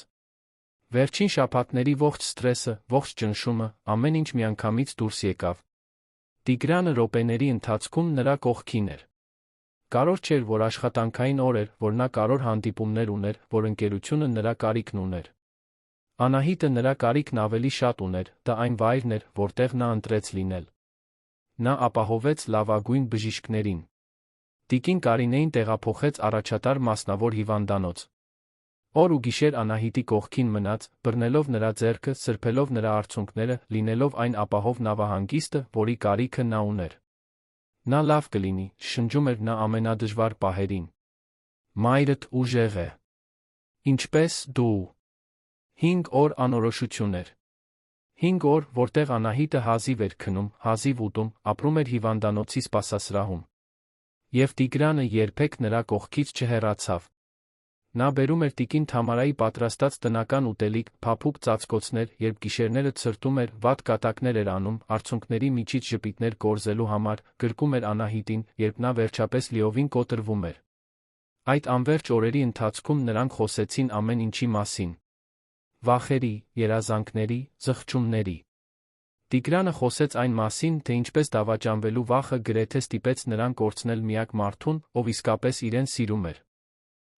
Վերջին շաբաթների ողջ սթրեսը, ողջ ճնշումը, ամեն ինչ միանգամից դուրս եկավ։ Տիգրանը րոպեների ընթացքում նրա կողքին էր։ Կարևոր չէր, որ աշխատանքային օր էր, որ նա կարևոր հանդիպումներ ուներ, որ ընկերությունը նրա կարիքն ուներ։ Անահիտը նրա կարիքն ավելի շատ ուներ, դա այն վայրն էր, որտեղ նա ընտրեց լինել։ Նա ապահովեց լավագույն բժիշկներին։ Տիկին Կարինեին տեղափոխեց առաջատար մասնավոր հիվանդանոց։ Օր ու գիշեր Անահիտի կողքին մնաց, բռնելով նրա ձեռքը, սրբելով նրա արցունքները, լինելով այն ապահով նավահանգիստը, որի կարիքը նա ուներ։ Նա լավ կլինի, շնջում էր նա ամենադժվար պահերին։ Մայրդ ուժեղ է։ Ինչպես դու։ 5 օր անորոշություն էր։ 5 օր, որտեղ Անահիտը հազիվ էր քնում, հազիվ ուտում, ապրում էր հիվանդանոցի սպասասրահում։ Եվ Տիգրանը երբեք նրա կողքից չհեռացավ։ Նա բերում էր տիկին Թամարայի պատրաստած տնական ուտելիք, փափուկ ծածկոցներ, երբ գիշերները ցրտում էր, վատ կատակներ էր անում, արցունքների միջից ժպիտներ կորզելու համար, գրկում էր Անահիտին, երբ նա վերջապես լիովին կոտրվում էր։ Այդ անվերջ օրերի ընթացքում նրանք խոսեցին ամեն ինչի մասին։ Վախերի, երազանքների, զղջումների։ Տիգրանը խոսեց այն մասին, թե ինչպես դավաճանվելու վախը գրեթե ստիպեց նրան կորցնել միակ մարդուն, ով իսկապես իրեն սիրում էր։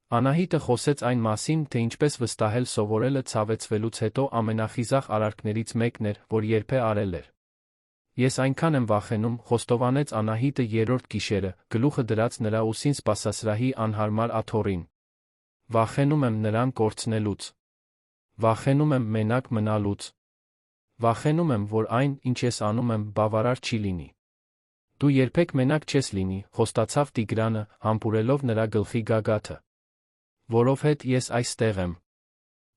Անահիտը խոսեց այն մասին, թե ինչպես վստահել սովորելը ցավեցվելուց հետո ամենախիզախ արարքներից մեկն էր, որ երբե արել էր։ Ես այնքան եմ վախենում, խոստովանեց Անահիտը երրորդ գիշերը, գլուխը դրած նրա ուսին սպասասրահի անհարմար աթոռին։ Վախենում եմ նրան կորցնելուց։ Վախենում եմ մենակ մնալուց։ Վախենում եմ, որ այն, ինչ ես անում եմ, բավարար չի լինի։ Դու երբեք մենակ չես լինի, խոստացավ Տիգրանը, համբուրելով նրա գլխի գագաթը։ Որովհետ ես այստեղ եմ։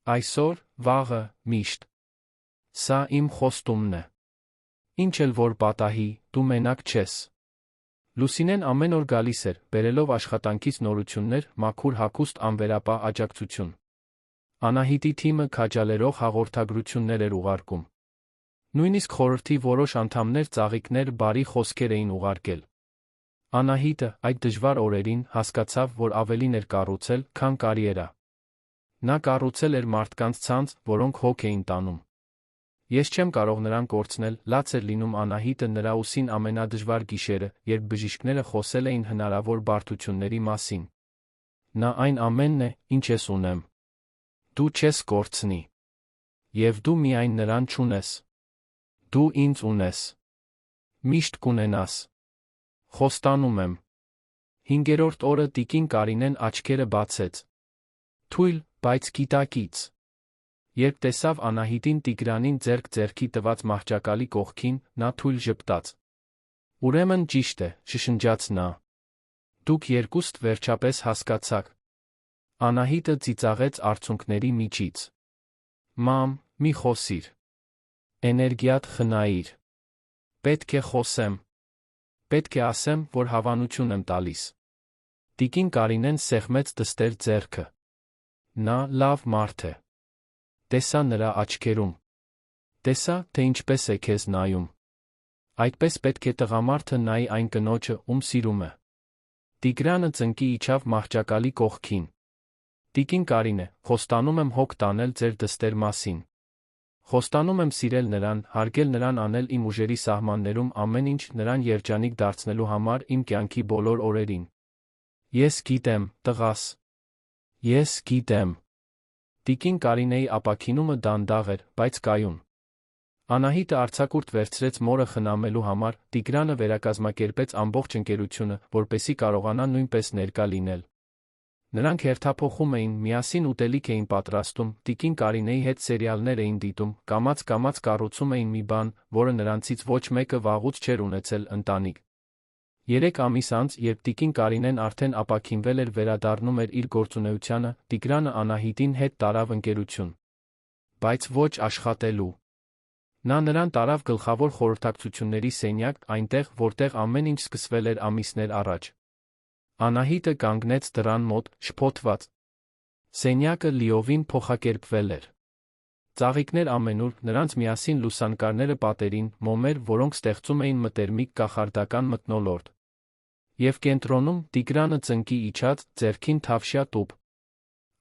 Այսօր, վաղը, միշտ։ Սա իմ խոստումն է։ Ինչ էլ որ պատահի, դու մենակ չես։ Լուսինեն ամեն օր գալիս էր, բերելով աշխատանքից նորություններ, մաքուր հագուստ, անվերապահ աջակցություն։ Անահիտի թիմը քաջալերող հաղորդագրություններ էր ուղարկում։ Նույնիսկ խորհրդի որոշ անդամներ ծաղիկներ, բարի խոսքեր էին ուղարկել։ Անահիտը այդ դժվար օրերին հասկացավ, որ ավելին էր կառուցել, քան կարիերա։ Նա կառուցել էր մարդկանց ցանց, որոնք հոգ էին տանում։ Ես չեմ կարող նրան կորցնել, լաց էր լինում Անահիտը նրա ուսին ամենադժվար գիշերը, երբ բժիշկները խոսել էին հնարավոր բարդությունների մասին։ Նա այն ամենն է, ինչ ես ունեմ։ Դու չես կորցնի։ Եվ դու միայն նրան չունես։ Դու ինձ ունես։ Միշտ կունենաս։ Խոստանում եմ։ 5-րդ օրը տիկին Կարինեն աչքերը բացեց։ Թույլ, բայց գիտակից։ Երբ տեսավ Անահիտին Տիգրանին ձեռք-ձեռքի տված մահճակալի կողքին, նա թույլ ժպտաց։ Ուրեմն ճիշտ է, շշնջաց նա։ Դուք երկուստ վերջապես հասկացաք։ Անահիտը ծիծաղեց արցունքների միջից։ Մամ, մի խոսիր։ Էներգիատ խնայիր։ Պետք է խոսեմ։ Պետք է ասեմ, որ հավանություն եմ տալիս։ Տիկին Կարինեն սեղմեց դստեր ձեռքը։ Նա լավ մարդ է։ Տեսա նրա աչքերում։ Տեսա, թե ինչպես է քեզ նայում։ Այդպես պետք է տղամարդը նայի այն կնոջը, ում սիրում է։ Տիգրանը ծնկի իջավ մահճակալի կողքին։ Տիկին Կարինե, խոստանում եմ հոգ տանել ձեր դստեր մասին։ Խոստանում եմ սիրել նրան, հարգել նրան, անել իմ ուժերի սահմաններում ամեն ինչ նրան երջանիկ դարձնելու համար իմ կյանքի բոլոր օրերին։ Ես գիտեմ, տղաս։ Ես գիտեմ։ Տիկին Կարինեի ապաքինումը դանդաղ էր, բայց կայուն։ Անահիտը արձակուրդ վերցրեց մորը խնամելու համար, Տիգրանը վերակազմակերպեց ամբողջ ընկերությունը, որպեսզի կարողանա նույնպես ներկա լինել։ Նրանք հերթափոխում էին, միասին ուտելիք էին պատրաստում, տիկին Կարինեի հետ սերիալներ էին դիտում, կամաց կառուցում էին մի բան, որը նրանցից ոչ մեկը վաղուց չէր ունեցել, ընտանիք։ 3 ամիս անց, երբ տիկին Կարինեն արդեն ապաքինվել էր, վերադառնում էր իր գործունեությանը, Տիգրանը Անահիտին հետ տարավ ընկերություն։ Բայց ոչ աշխատելու։ Նա նրան տարավ գլխավոր խորհրդակցությունների սենյակ, այնտեղ, որտեղ ամեն ինչ սկսվել էր ամիսներ առաջ։ Անահիտը կանգնեց դռան մոտ, շփոթված։ Սենյակը լիովին փոխակերպվել էր։ Ծաղիկներ ամենուր, նրանց միասին լուսանկարները պատերին, մոմեր, որոնք ստեղծում էին մտերմիկ կախարդական մթնոլորտ։ Եվ կենտրոնում Տիգրանը ծնկի իջած, ձեռքին թավշյա տուփ։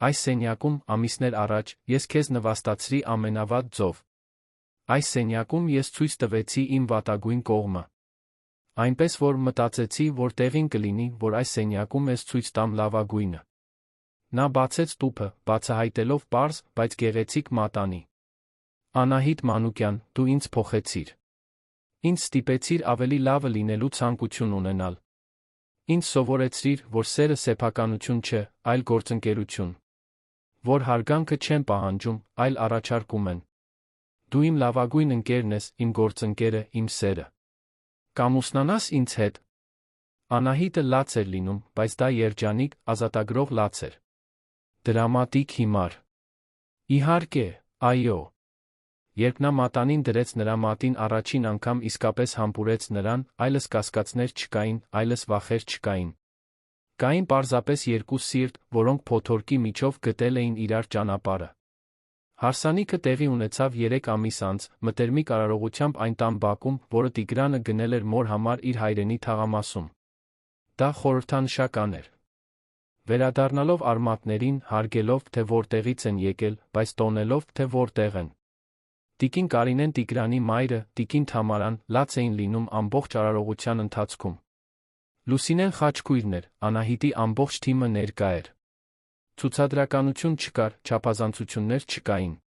Այս սենյակում, ամիսներ առաջ, ես քեզ նվաստացրի ամենավատ ձով։ Այս սենյակում ես ցույց տվեցի իմ վատագույն կողմը։ Այնպես որ մտածեցի, որ տեղին կլինի, որ այս սենյակում ես ցույց տամ լավագույնը։ Նա բացեց տուփը, բացահայտելով պարզ, բայց գեղեցիկ մատանի։ Անահիտ Մանուկյան, դու ինձ փոխեցիր։ Ինձ ստիպեցիր ավելի լավը լինելու ցանկություն ունենալ։ Ինձ սովորեցրիր, որ սերը սեփականություն չէ, այլ գործընկերություն։ Որ հարգանքը չեն պահանջում, այլ առաջարկում են։ Դու իմ լավագույն ընկերն ես, իմ գործընկերը, իմ սերը։ Կամուսնանաս ինձ հետ։ Անահիտը լաց էր լինում, բայց դա երջանիկ, ազատագրող լաց էր։ Դրամատիկ հիմար։ Իհարկե, այո։ Երբ նա մատանին դրեց նրա մատին առաջին անգամ իսկապես համբուրեց նրան, այլս կասկածներ չկային, այլս վախեր չկային։ Կային պարզապես երկու սիրտ, որոնք փոթորկի միջով գտել էին իրար ճանապարհը։ Հարսանիքը տեղի ունեցավ 3 ամիս անց, մտերմիկ արարողությամբ այն տան բակում, որը Տիգրանը գնել էր մոր համար իր հայրենի թաղամասում։ Դա խորհրդանշական էր։ Վերադառնալով արմատներին, հարգելով, թե որտեղից են եկել, բայց տոնելով, թե որտեղ են։ Տիկին Կարինեն, Տիգրանի մայրը, տիկին Թամարան, լաց էին լինում ամբողջ արարողության ընթացքում։ Լուսինեն խաչքույրն էր, Անահիտի ամբողջ թիմը ներկա էր։ Ցուցադրականություն չկար, չափազանցություններ չկային։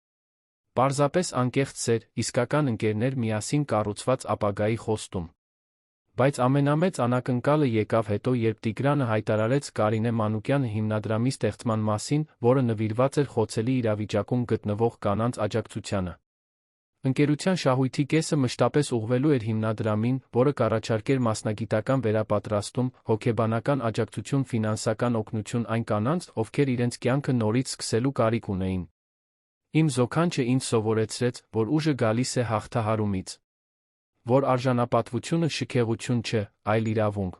Պարզապես անկեղծ սեր, իսկական ընկերներ միասին կառուցված ապագայի խոստում։ Բայց ամենամեծ անակնկալը եկավ հետո, երբ Տիգրանը հայտարարեց Կարինե Մանուկյանը հիմնադրամի ստեղծման մասին, որը նվիրված էր խոցելի իրավիճակում գտնվող կանանց աջակցությանը։ Ընկերության շահույթի կեսը մշտապես ուղղվելու էր հիմնադրամին, որը կառաջարկեր մասնագիտական վերապատրաստում, հոգեբանական աջակցություն, ֆինանսական օգնություն այն կանանց, ովքեր իրենց կյանքը նորից սկսելու կարիք ունեին։ Իմ զոքանչը ինձ սովորեցրեց, որ ուժը գալիս է հաղթահարումից։ Որ արժանապատվությունը շքեղություն չէ, այլ իրավունք։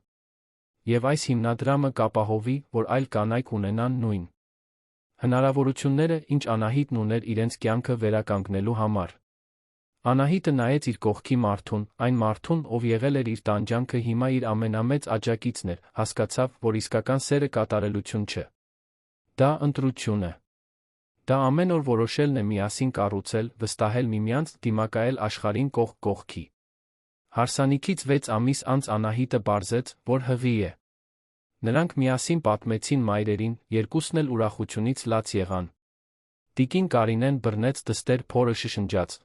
Եվ այս հիմնադրամը կապահովի, որ այլ կանայք ունենան նույն հնարավորությունները, ինչ Անահիտն ուներ իրենց կյանքը վերականգնելու համար։ Անահիտը նայեց իր կողքի մարդուն, այն մարդուն, ով եղել էր իր տանջանքը, հիմա իր ամենամեծ աջակիցն էր, հասկացավ, որ իսկական սերը կատարելություն չէ։ Դա ընտրություն է։ Դա ամեն օր որոշելն է միասին կառուցել, վստահել միմյանց, դիմակայել աշխարհին կողք կողքի։ Հարսանիքից 6 ամիս անց Անահիտը պարզեց, որ հղի է։ Նրանք միասին պատմեցին մայրերին, երկուսն էլ ուրախությունից լաց եղան։ Տիկին Կարինեն բռնեց դստեր փորը շշնջաց.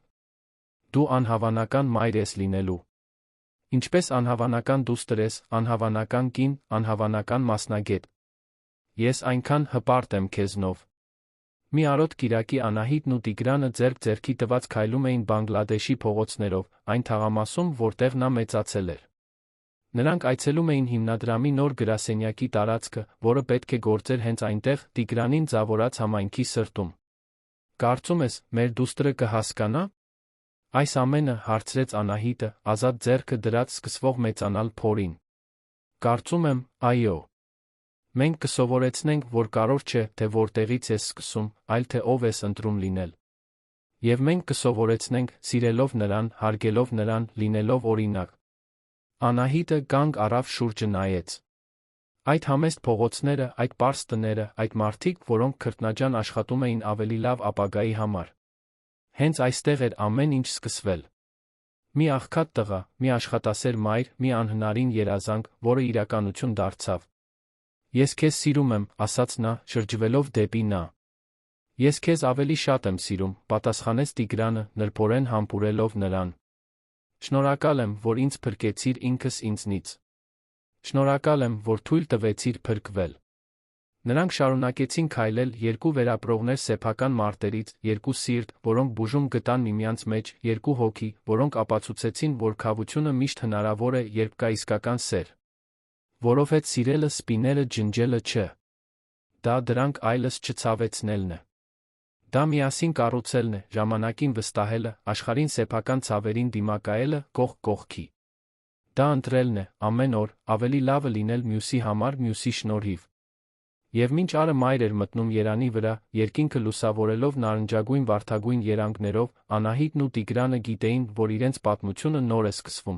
Դու անհավանական մայր ես լինելու։ Ինչպես անհավանական դուստր ես, անհավանական կին, անհավանական մասնագետ։ Ես այնքան հպարտ եմ քեզնով։ Մի արոտ կիրակի Անահիտն ու Տիգրանը ձեռք ձեռքի տված քայլում էին Բանգլադեշի փողոցներով, այն թաղամասում, որտեղ նա մեծացել էր։ Նրանք այցելում էին հիմնադրամի նոր գրասենյակի տարածքը, որը պետք է գործեր հենց այնտեղ, Տիգրանին ձավորած համայնքի սրտում։ Կարծում ես, մեր դուստրը կհասկանա։ Այս ամենը, հարցրեց Անահիտը, ազատ ձեռքը դրած սկսվող մեծանալ փորին։ Կարծում եմ, այո։ Մենք կսովորեցնենք, որ կարևոր չէ, թե որտեղից ես սկսում, այլ թե ով ես ընտրում լինել։ Եվ մենք կսովորեցնենք, սիրելով նրան, հարգելով նրան, լինելով օրինակ։ Անահիտը կանգ առավ, շուրջը նայեց։ Այդ համեստ փողոցները, այդ պարզ տները, այդ մարդիկ, որոնք քրտնաջան աշխատում էին ավելի լավ ապագայի համար։ Հենց այստեղ էր ամեն ինչ սկսվել։ Մի աղքատ տղա, մի աշխատասեր մայր, մի անհնարին երազանք, որը իրականություն դարձավ։ Ես քեզ սիրում եմ, ասաց նա, շրջվելով դեպի նա։ Ես քեզ ավելի շատ եմ սիրում, պատասխանեց Տիգրանը, նրբորեն համբուրելով նրան։ Շնորհակալ եմ, որ ինձ փրկեցիր ինքս ինձնից։ Շնորհակալ եմ, որ թույլ տվեցիր փրկվել։ Նրանք շարունակեցին քայլել, երկու վերապրողներ սեփական մարտերից, երկու սիրտ, որոնք բուժում գտան միմյանց մեջ, երկու հոգի, որոնք ապացուցեցին, որ քավությունը միշտ հնարավոր է, երբ կա իսկական սեր։ Որովհետև սիրելը սպիները ջնջելը չէ։ Դա դրանք այլս չցավեցնելն է։ Դա միասին կառուցելն է, ժամանակին վստահելը, աշխարհին սեփական ցավերին դիմակայելը, կողք կողքի։ Դա ընտրելն է, ամեն օր, ավելի լավը լինել մյուսի համար, մյուսի շնորհիվ։ Եվ մինչ արը մայր էր մտնում երանի վրա, երկինքը լուսավորելով նարնջագույն վարդագույն երանգներով, Անահիտն ու Տիգրանը գիտեին, որ իրենց պատմությունը նոր է սկսվում։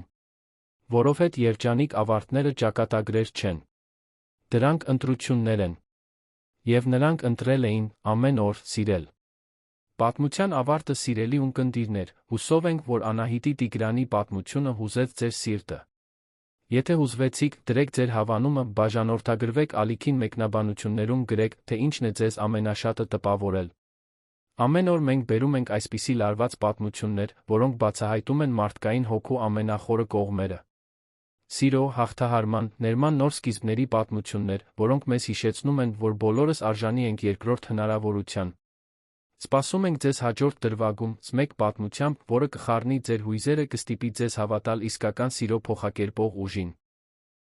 Որովհետև երջանիկ ավարտները ճակատագրեր չեն։ Դրանք ընտրություններ են։ Եվ նրանք ընտրել էին ամեն օր սիրել։ Պատմության ավարտը, սիրելի ունկնդիրներ, հուսով ենք, որ Անահիտի Տիգրանի պատմությունը հուզեց ձեր սիրտը։ Եթե հուզվեցիք, դրեք ձեր հավանումը, բաժանորդագրվեք ալիքին, մեկնաբանություններում գրեք, թե ինչն է ձեզ ամենաշատը տպավորել։ Ամեն օր մենք բերում ենք այսպիսի լարված պատմություններ, որոնք բացահայտում են մարդկային հոգու ամենախորը կողմերը։ Սիրո, հաղթահարման, ներման նոր սկիզբների պատմություններ, որոնք մեզ հիշեցնում են, որ բոլորս արժանի ենք երկրորդ հնարավորության։ Սպասում ենք ձեզ հաջորդ դրվագում, մեկ պատմությամբ, որը կխառնի ձեր հույզերը, կստիպի ձեզ հավատալ իսկական սիրո փոխակերպող ուժին։